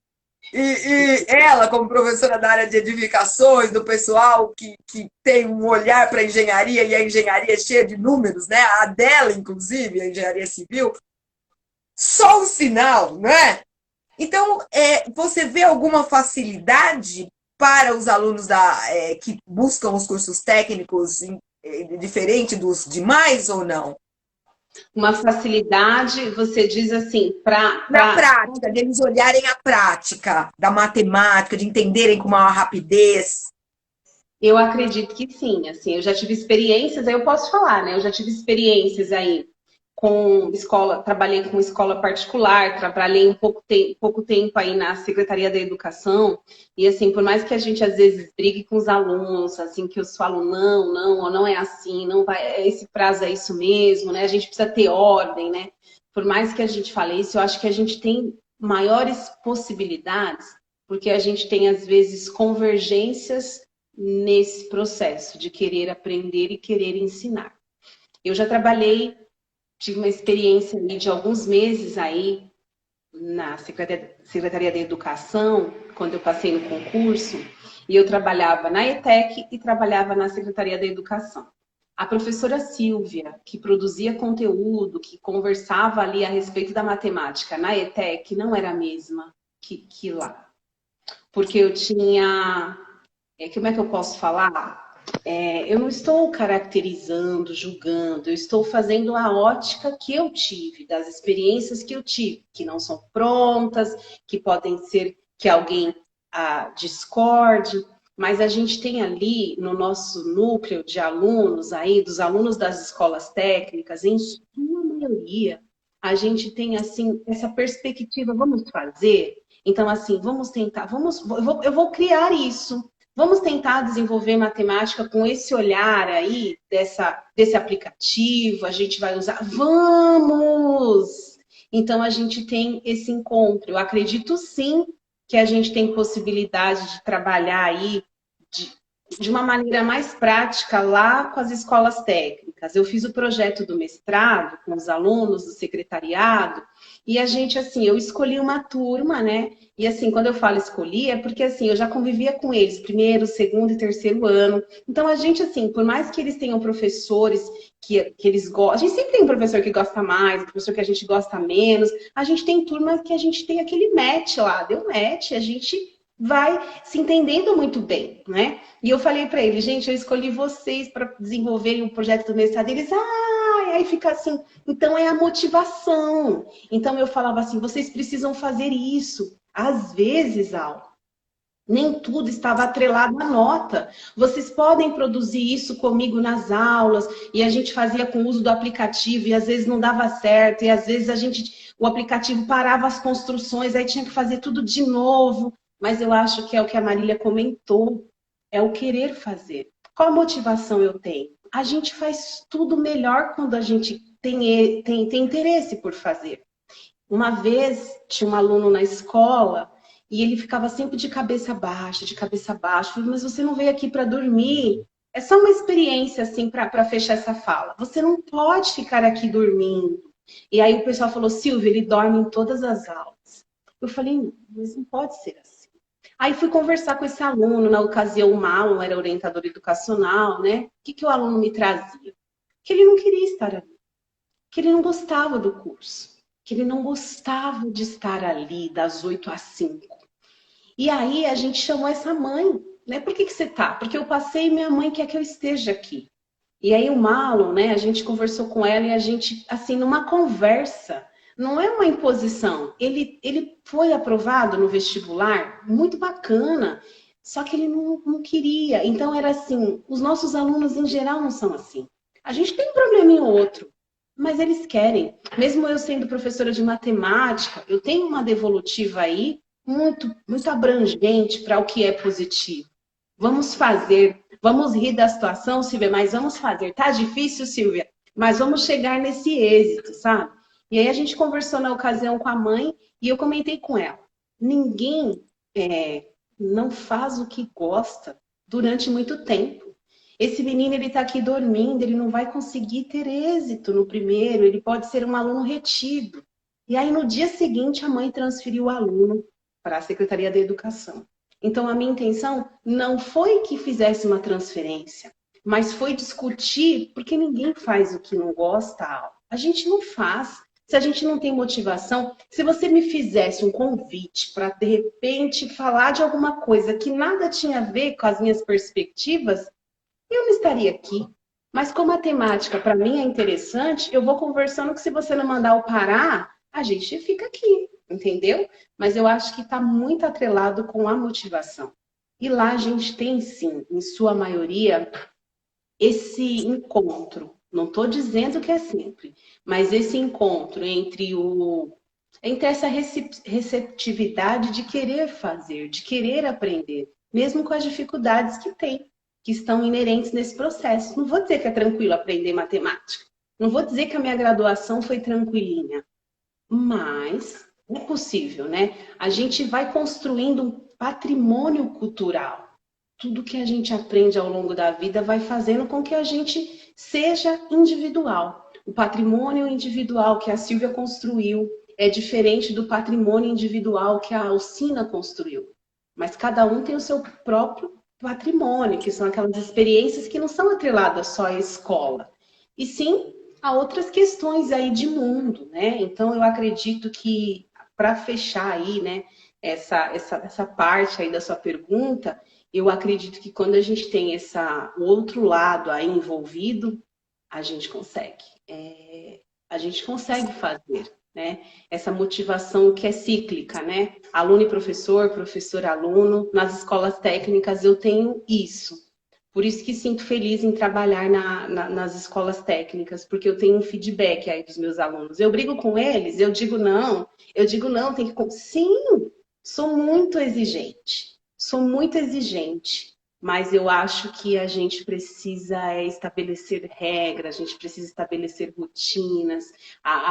e ela, como professora da área de edificações, do pessoal que tem um olhar para a engenharia, e a engenharia é cheia de números, né? A dela, inclusive, a engenharia civil, só o sinal, não é? Então, você vê alguma facilidade para os alunos que buscam os cursos técnicos diferente dos demais ou não? Uma facilidade, você diz assim, Na prática, de eles olharem a prática da matemática, de entenderem com maior rapidez. Eu acredito que sim, assim, eu já tive experiências, aí eu posso falar, né? Eu já tive experiências aí com escola, trabalhei com escola particular, trabalhei pouco tempo aí na Secretaria da Educação, e assim, por mais que a gente às vezes brigue com os alunos, assim, que eu falo, não é assim, não vai, esse prazo é isso mesmo, né? A gente precisa ter ordem, né? Por mais que a gente fale isso, eu acho que a gente tem maiores possibilidades, porque a gente tem às vezes convergências nesse processo de querer aprender e querer ensinar. Eu já tive uma experiência de alguns meses aí na Secretaria da Educação, quando eu passei no concurso, e eu trabalhava na ETEC e trabalhava na Secretaria da Educação. A professora Silvia, que produzia conteúdo, que conversava ali a respeito da matemática na ETEC, não era a mesma que lá. Porque eu tinha... como é que eu posso falar? Eu não estou caracterizando, julgando, eu estou fazendo a ótica que eu tive, das experiências que eu tive, que não são prontas, que podem ser que alguém discorde, mas a gente tem ali no nosso núcleo de alunos aí, dos alunos das escolas técnicas, em sua maioria, a gente tem assim essa perspectiva, vamos fazer? Então assim, vamos tentar, eu vou criar isso. Vamos tentar desenvolver matemática com esse olhar aí, desse aplicativo, a gente vai usar. Vamos! Então, a gente tem esse encontro. Eu acredito, sim, que a gente tem possibilidade de trabalhar aí de uma maneira mais prática lá com as escolas técnicas. Eu fiz o projeto do mestrado com os alunos do secretariado e a gente, assim, eu escolhi uma turma, né? E assim, quando eu falo escolhi, é porque assim, eu já convivia com eles, primeiro, segundo e terceiro ano. Então a gente, assim, por mais que eles tenham professores que eles gostam, a gente sempre tem um professor que gosta mais, um professor que a gente gosta menos, a gente tem turma que a gente tem aquele match lá, deu match, a gente vai se entendendo muito bem, né? E eu falei para ele, gente, eu escolhi vocês para desenvolverem o projeto do mestrado. Eles, aí fica assim, então é a motivação. Então eu falava assim, vocês precisam fazer isso. Às vezes, Al, nem tudo estava atrelado à nota. Vocês podem produzir isso comigo nas aulas, e a gente fazia com o uso do aplicativo, e às vezes não dava certo, e às vezes o aplicativo parava as construções, aí tinha que fazer tudo de novo. Mas eu acho que é o que a Marília comentou, é o querer fazer. Qual motivação eu tenho? A gente faz tudo melhor quando a gente tem interesse por fazer. Uma vez tinha um aluno na escola e ele ficava sempre de cabeça baixa, de cabeça baixa. Eu falei, mas você não veio aqui para dormir? É só uma experiência assim para fechar essa fala. Você não pode ficar aqui dormindo. E aí o pessoal falou, Silvia, ele dorme em todas as aulas. Eu falei, mas não pode ser assim. Aí fui conversar com esse aluno, na ocasião o Marlon era orientador educacional, né? O que o aluno me trazia? Que ele não queria estar ali, que ele não gostava do curso, que ele não gostava de estar ali das 8 às 5. E aí a gente chamou essa mãe, né? Por que você tá? Porque eu passei e minha mãe quer que eu esteja aqui. E aí o Marlon, né? A gente conversou com ela e a gente, assim, numa conversa, não é uma imposição. Ele foi aprovado no vestibular, muito bacana, só que ele não queria. Então era assim, os nossos alunos em geral não são assim. A gente tem um probleminha ou outro, mas eles querem. Mesmo eu sendo professora de matemática, eu tenho uma devolutiva aí muito abrangente para o que é positivo. Vamos fazer, vamos rir da situação, Silvia, mas vamos fazer. Tá difícil, Silvia, mas vamos chegar nesse êxito, sabe? E aí a gente conversou na ocasião com a mãe e eu comentei com ela. Ninguém não faz o que gosta durante muito tempo. Esse menino, ele está aqui dormindo, ele não vai conseguir ter êxito no primeiro, ele pode ser um aluno retido. E aí, no dia seguinte, a mãe transferiu o aluno para a Secretaria da Educação. Então, a minha intenção não foi que fizesse uma transferência, mas foi discutir, porque ninguém faz o que não gosta, Al. A gente não faz. Se a gente não tem motivação, se você me fizesse um convite para, de repente, falar de alguma coisa que nada tinha a ver com as minhas perspectivas, eu não estaria aqui. Mas como a temática para mim é interessante, eu vou conversando que se você não mandar eu parar, a gente fica aqui, entendeu? Mas eu acho que está muito atrelado com a motivação. E lá a gente tem, sim, em sua maioria, esse encontro. Não estou dizendo que é sempre, mas esse encontro entre essa receptividade de querer fazer, de querer aprender, mesmo com as dificuldades que tem, que estão inerentes nesse processo. Não vou dizer que é tranquilo aprender matemática. Não vou dizer que a minha graduação foi tranquilinha. Mas é possível, né? A gente vai construindo um patrimônio cultural. Tudo que a gente aprende ao longo da vida vai fazendo com que a gente seja individual. O patrimônio individual que a Silvia construiu é diferente do patrimônio individual que a Alcina construiu. Mas cada um tem o seu próprio patrimônio, que são aquelas experiências que não são atreladas só à escola, e sim a outras questões aí de mundo, né? Então eu acredito que, para fechar aí, né, essa parte aí da sua pergunta, eu acredito que quando a gente tem o outro lado aí envolvido, a gente consegue. A gente consegue fazer, né? Essa motivação que é cíclica, né? Aluno e professor, professor-aluno. Nas escolas técnicas eu tenho isso. Por isso que sinto feliz em trabalhar nas escolas técnicas, porque eu tenho um feedback aí dos meus alunos. Eu brigo com eles, eu digo não, tem que... Sim, sou muito exigente. Sou muito exigente, mas eu acho que a gente precisa estabelecer regras, a gente precisa estabelecer rotinas.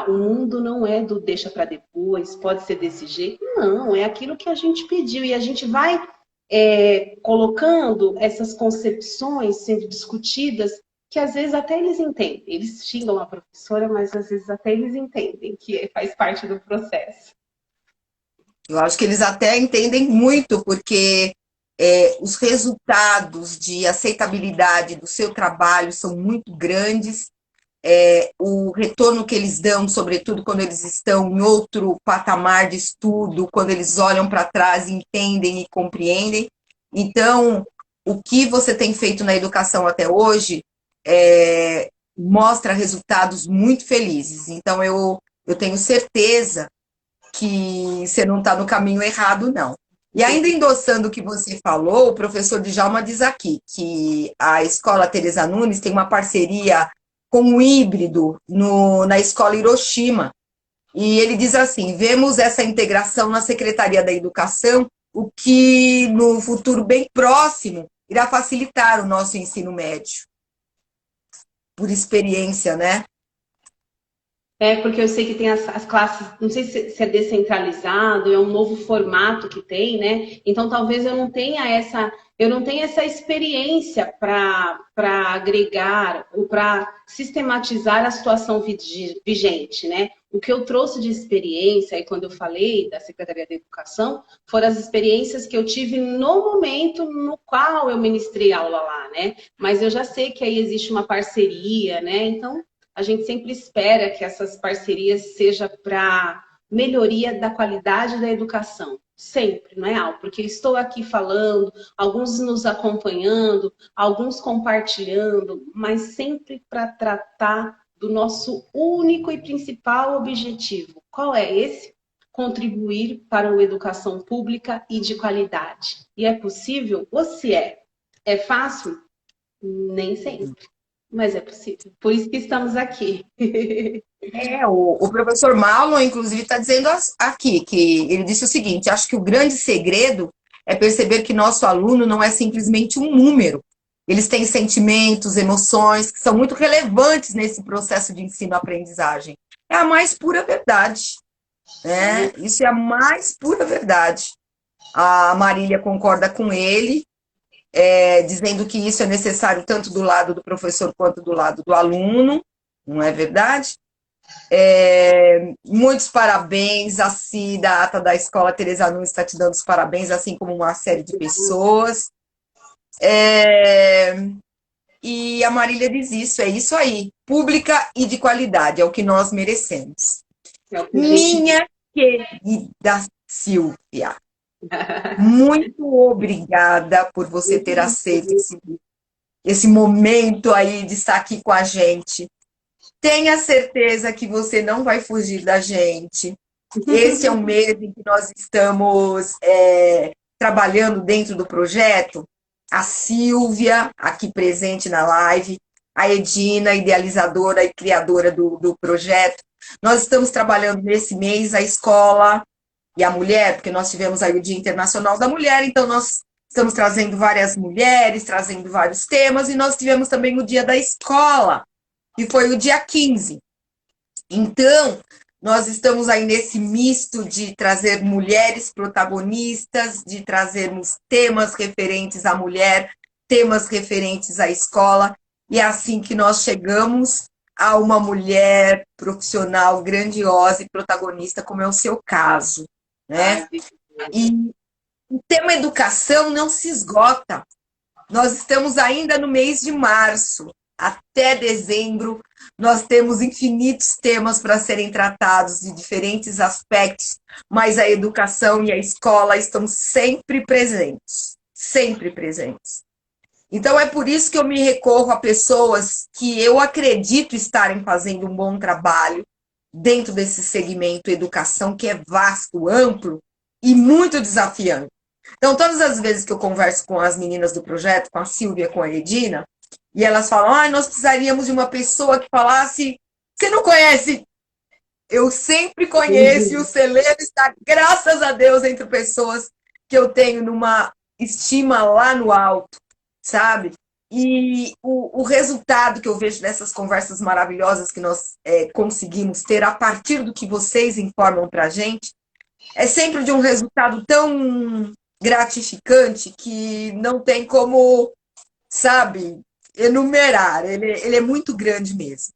O mundo não é do deixa para depois, pode ser desse jeito. Não, é aquilo que a gente pediu e a gente vai colocando essas concepções sendo discutidas, que às vezes até eles entendem. Eles xingam a professora, mas às vezes até eles entendem que faz parte do processo. Eu acho que eles até entendem muito, porque os resultados de aceitabilidade do seu trabalho são muito grandes. O retorno que eles dão, sobretudo quando eles estão em outro patamar de estudo, quando eles olham para trás, entendem e compreendem. Então, o que você tem feito na educação até hoje mostra resultados muito felizes. Então, eu tenho certeza que você não está no caminho errado, não. E ainda endossando o que você falou, o professor Djalma diz aqui que a Escola Teresa Nunes tem uma parceria com um híbrido na Escola Hiroshima. E ele diz assim, vemos essa integração na Secretaria da Educação, o que no futuro bem próximo irá facilitar o nosso ensino médio. Por experiência, né? Porque eu sei que tem as classes, não sei se é descentralizado, é um novo formato que tem, né? Então talvez eu não tenha essa experiência para agregar ou para sistematizar a situação vigente, né? O que eu trouxe de experiência, e quando eu falei da Secretaria da Educação, foram as experiências que eu tive no momento no qual eu ministrei aula lá, né? Mas eu já sei que aí existe uma parceria, né? Então, a gente sempre espera que essas parcerias sejam para melhoria da qualidade da educação. Sempre, não é, Al? Porque estou aqui falando, alguns nos acompanhando, alguns compartilhando, mas sempre para tratar do nosso único e principal objetivo. Qual é esse? Contribuir para uma educação pública e de qualidade. E é possível? Ou se é? É fácil? Nem sempre. Mas é possível. Por isso que estamos aqui. O professor Marlon, inclusive, está dizendo aqui que ele disse o seguinte: acho que o grande segredo é perceber que nosso aluno não é simplesmente um número. Eles têm sentimentos, emoções que são muito relevantes nesse processo de ensino-aprendizagem. É a mais pura verdade, né? Isso é a mais pura verdade. A Marília concorda com ele, dizendo que isso é necessário tanto do lado do professor quanto do lado do aluno, não é verdade? Muitos parabéns, a Cida, a ata da Escola Teresa Nunes está te dando os parabéns, assim como uma série de pessoas. E a Marília diz isso, é isso aí, pública e de qualidade, é o que nós merecemos. Minha querida Silvia, muito obrigada por você ter aceito esse momento aí de estar aqui com a gente. Tenha certeza que você não vai fugir da gente. Esse é um mês em que nós estamos trabalhando dentro do projeto. A Silvia, aqui presente na live, a Edina, idealizadora e criadora do projeto. Nós estamos trabalhando nesse mês a escola e a mulher, porque nós tivemos aí o Dia Internacional da Mulher, então nós estamos trazendo várias mulheres, trazendo vários temas, e nós tivemos também o Dia da Escola, que foi o dia 15. Então, nós estamos aí nesse misto de trazer mulheres protagonistas, de trazermos temas referentes à mulher, temas referentes à escola, e é assim que nós chegamos a uma mulher profissional grandiosa e protagonista, como é o seu caso, né? E o tema educação não se esgota. Nós estamos ainda no mês de março. Até dezembro, nós temos infinitos temas para serem tratados de diferentes aspectos, mas a educação e a escola estão sempre presentes, sempre presentes. Então, é por isso que eu me recorro a pessoas que eu acredito estarem fazendo um bom trabalho dentro desse segmento educação, que é vasto, amplo e muito desafiante. Então, todas as vezes que eu converso com as meninas do projeto, com a Silvia, com a Edina, e elas falam, nós precisaríamos de uma pessoa que falasse, você não conhece? Eu sempre conheço, e o celeiro está, graças a Deus, entre pessoas que eu tenho numa estima lá no alto, sabe? E o resultado que eu vejo dessas conversas maravilhosas que nós conseguimos ter a partir do que vocês informam para a gente, é sempre de um resultado tão gratificante que não tem como, sabe, enumerar. Ele é muito grande mesmo.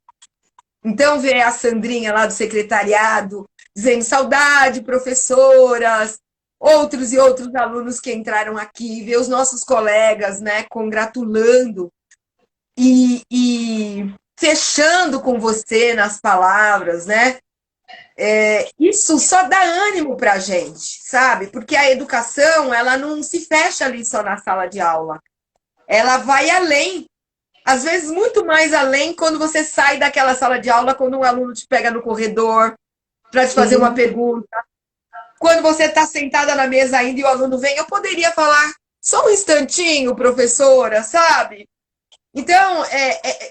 Então, ver a Sandrinha lá do secretariado dizendo saudade, professoras, outros e outros alunos que entraram aqui, ver os nossos colegas, né, congratulando e fechando com você nas palavras, né? Isso só dá ânimo para a gente, sabe? Porque a educação, ela não se fecha ali só na sala de aula. Ela vai além, às vezes muito mais além quando você sai daquela sala de aula, quando um aluno te pega no corredor para te fazer uma Sim. pergunta, quando você está sentada na mesa ainda e o aluno vem, eu poderia falar só um instantinho, professora, sabe? Então,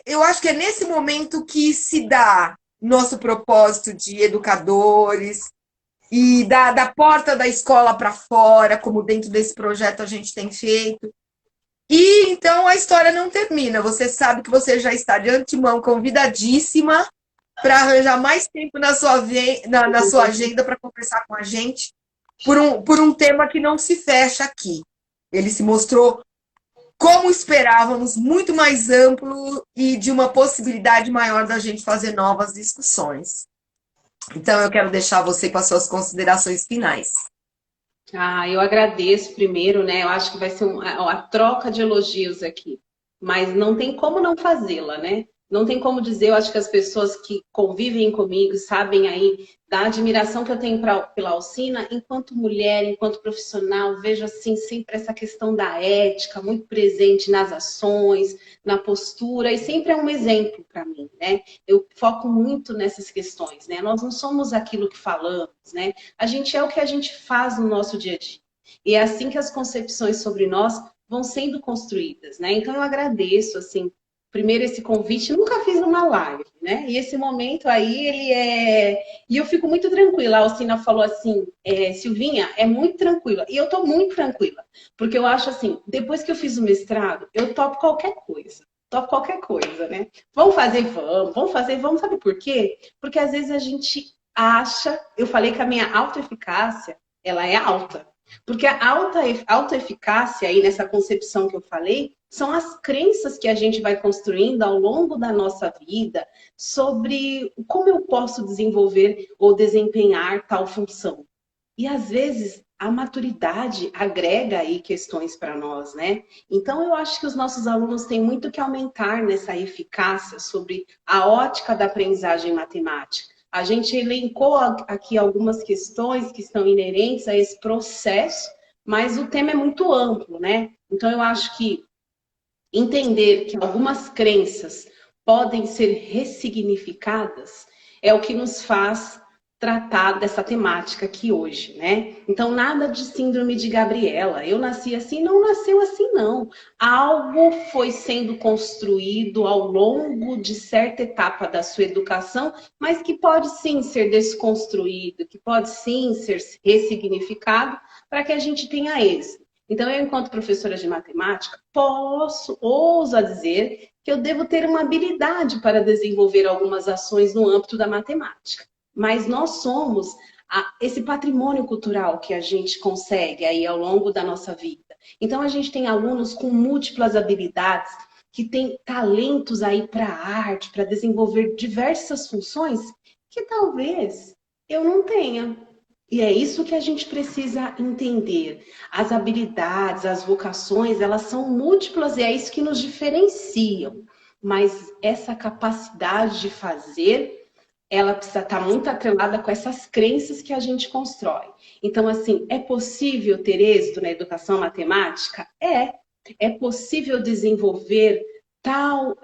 eu acho que é nesse momento que se dá nosso propósito de educadores e da porta da escola para fora, como dentro desse projeto a gente tem feito. E então a história não termina. Você sabe que você já está de antemão convidadíssima para arranjar mais tempo na sua agenda para conversar com a gente por um tema que não se fecha aqui. Ele se mostrou, como esperávamos, muito mais amplo e de uma possibilidade maior da gente fazer novas discussões. Então, eu quero deixar você com as suas considerações finais. Ah, eu agradeço primeiro, né? Eu acho que vai ser uma troca de elogios aqui, mas não tem como não fazê-la, né? Não tem como dizer, eu acho que as pessoas que convivem comigo sabem aí da admiração que eu tenho pela Alcina, enquanto mulher, enquanto profissional, vejo assim sempre essa questão da ética muito presente nas ações, na postura, e sempre é um exemplo para mim, né? Eu foco muito nessas questões, né? Nós não somos aquilo que falamos, né? A gente é o que a gente faz no nosso dia a dia. E é assim que as concepções sobre nós vão sendo construídas, né? Então eu agradeço, assim, primeiro esse convite, nunca fiz uma live, né? E esse momento aí, ele é... E eu fico muito tranquila. A Alcina falou assim, Silvinha, é muito tranquila. E eu tô muito tranquila. Porque eu acho assim, depois que eu fiz o mestrado, eu topo qualquer coisa. Topo qualquer coisa, né? Vamos fazer, vamos fazer, vamos. Sabe por quê? Porque às vezes a gente acha... Eu falei que a minha autoeficácia, ela é alta. Porque a autoeficácia aí, nessa concepção que eu falei, são as crenças que a gente vai construindo ao longo da nossa vida sobre como eu posso desenvolver ou desempenhar tal função. E às vezes a maturidade agrega aí questões para nós, né? Então eu acho que os nossos alunos têm muito que aumentar nessa eficácia sobre a ótica da aprendizagem matemática. A gente elencou aqui algumas questões que estão inerentes a esse processo, mas o tema é muito amplo, né? Então eu acho que entender que algumas crenças podem ser ressignificadas é o que nos faz tratar dessa temática aqui hoje, né? Então, nada de síndrome de Gabriela. Eu nasci assim, não nasceu assim, não. Algo foi sendo construído ao longo de certa etapa da sua educação, mas que pode sim ser desconstruído, que pode sim ser ressignificado para que a gente tenha êxito. Então, eu, enquanto professora de matemática, ouso dizer que eu devo ter uma habilidade para desenvolver algumas ações no âmbito da matemática. Mas nós somos esse patrimônio cultural que a gente consegue aí ao longo da nossa vida. Então, a gente tem alunos com múltiplas habilidades, que têm talentos aí para a arte, para desenvolver diversas funções, que talvez eu não tenha. E é isso que a gente precisa entender. As habilidades, as vocações, elas são múltiplas e é isso que nos diferenciam. Mas essa capacidade de fazer, ela precisa estar muito atrelada com essas crenças que a gente constrói. Então, assim, é possível ter êxito na educação matemática? É. É possível desenvolver tal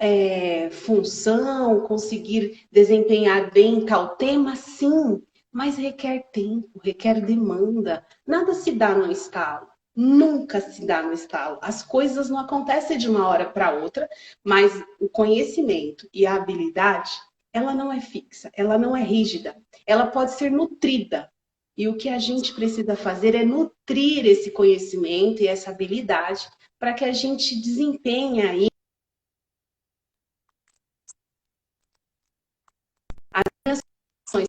função, conseguir desempenhar bem tal tema? Sim. Mas requer tempo, requer demanda. Nada se dá no estalo. Nunca se dá no estalo. As coisas não acontecem de uma hora para outra, mas o conhecimento e a habilidade, ela não é fixa, ela não é rígida. Ela pode ser nutrida. E o que a gente precisa fazer é nutrir esse conhecimento e essa habilidade para que a gente desempenhe aí as ações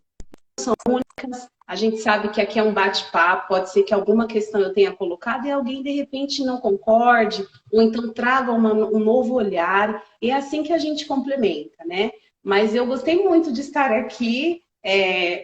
são únicas, A gente sabe que aqui é um bate-papo, pode ser que alguma questão eu tenha colocado e alguém de repente não concorde, ou então traga um novo olhar, e é assim que a gente complementa, né? Mas eu gostei muito de estar aqui,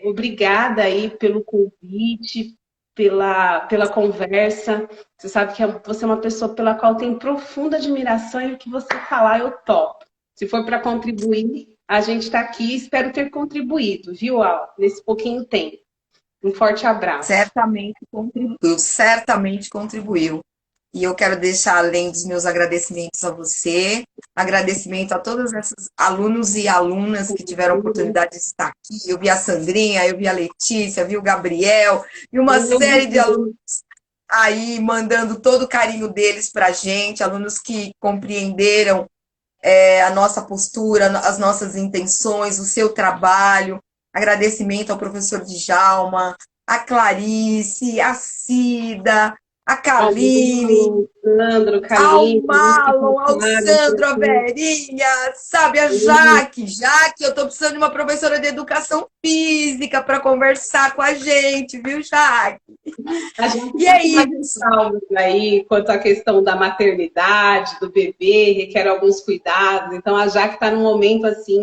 obrigada aí pelo convite, pela conversa. Você sabe que você é uma pessoa pela qual eu tenho profunda admiração e o que você falar eu topo. Se for para contribuir, a gente está aqui, espero ter contribuído, viu, Al, nesse pouquinho tempo. Um forte abraço. Certamente contribuiu. E eu quero deixar, além dos meus agradecimentos a você, agradecimento a todos esses alunos e alunas que tiveram a oportunidade de estar aqui. Eu vi a Sandrinha, eu vi a Letícia, vi o Gabriel, e uma série de alunos aí mandando todo o carinho deles para a gente, alunos que compreenderam a nossa postura, as nossas intenções, o seu trabalho. Agradecimento ao professor Djalma, a Clarice, a Cida, a Kaline, ao Marlon, ao Sandro, a Verinha, sabe, a Jaque. Jaque, eu estou precisando de uma professora de educação física para conversar com a gente, viu, Jaque? E é isso. Aí, quanto à questão da maternidade, do bebê, requer alguns cuidados. Então, a Jaque está num momento assim,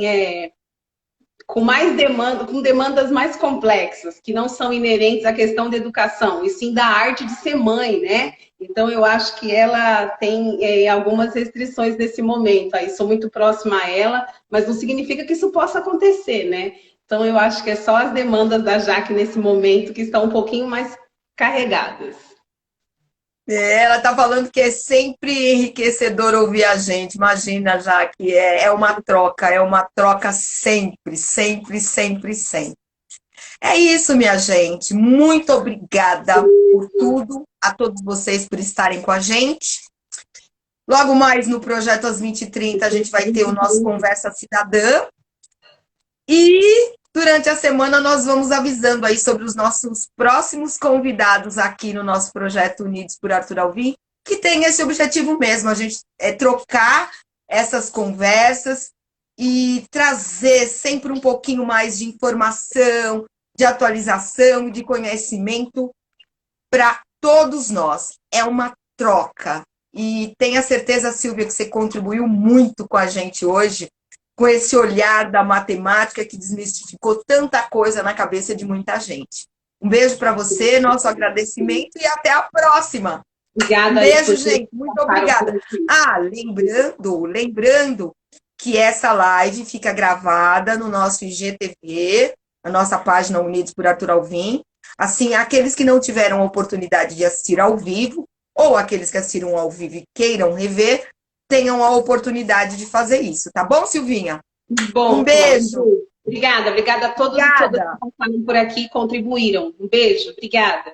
com mais demanda, com demandas mais complexas, que não são inerentes à questão da educação, e sim da arte de ser mãe, né? Então, eu acho que ela tem algumas restrições nesse momento. Aí, sou muito próxima a ela, mas não significa que isso possa acontecer, né? Então, eu acho que é só as demandas da Jaque nesse momento que estão um pouquinho mais carregadas. Ela está falando que é sempre enriquecedor ouvir a gente. Imagina, já que é uma troca sempre, sempre, sempre, sempre. É isso, minha gente. Muito obrigada por tudo, a todos vocês por estarem com a gente. Logo mais no Projeto às 20h30 a gente vai ter o nosso Conversa Cidadã. E durante a semana nós vamos avisando aí sobre os nossos próximos convidados aqui no nosso projeto Unidos por Arthur Alvim, que tem esse objetivo mesmo, a gente trocar essas conversas e trazer sempre um pouquinho mais de informação, de atualização, de conhecimento para todos nós. É uma troca. E tenha certeza, Silvia, que você contribuiu muito com a gente hoje, com esse olhar da matemática que desmistificou tanta coisa na cabeça de muita gente. Um beijo para você, nosso agradecimento e até a próxima. Obrigada. Um beijo, gente. Muito obrigada. Lembrando que essa live fica gravada no nosso IGTV, na nossa página Unidos por Arthur Alvim. Assim, aqueles que não tiveram a oportunidade de assistir ao vivo, ou aqueles que assistiram ao vivo e queiram rever, tenham a oportunidade de fazer isso, tá bom, Silvinha? Bom, um beijo. Obrigada a todos e todas que passaram por aqui e contribuíram. Um beijo, obrigada.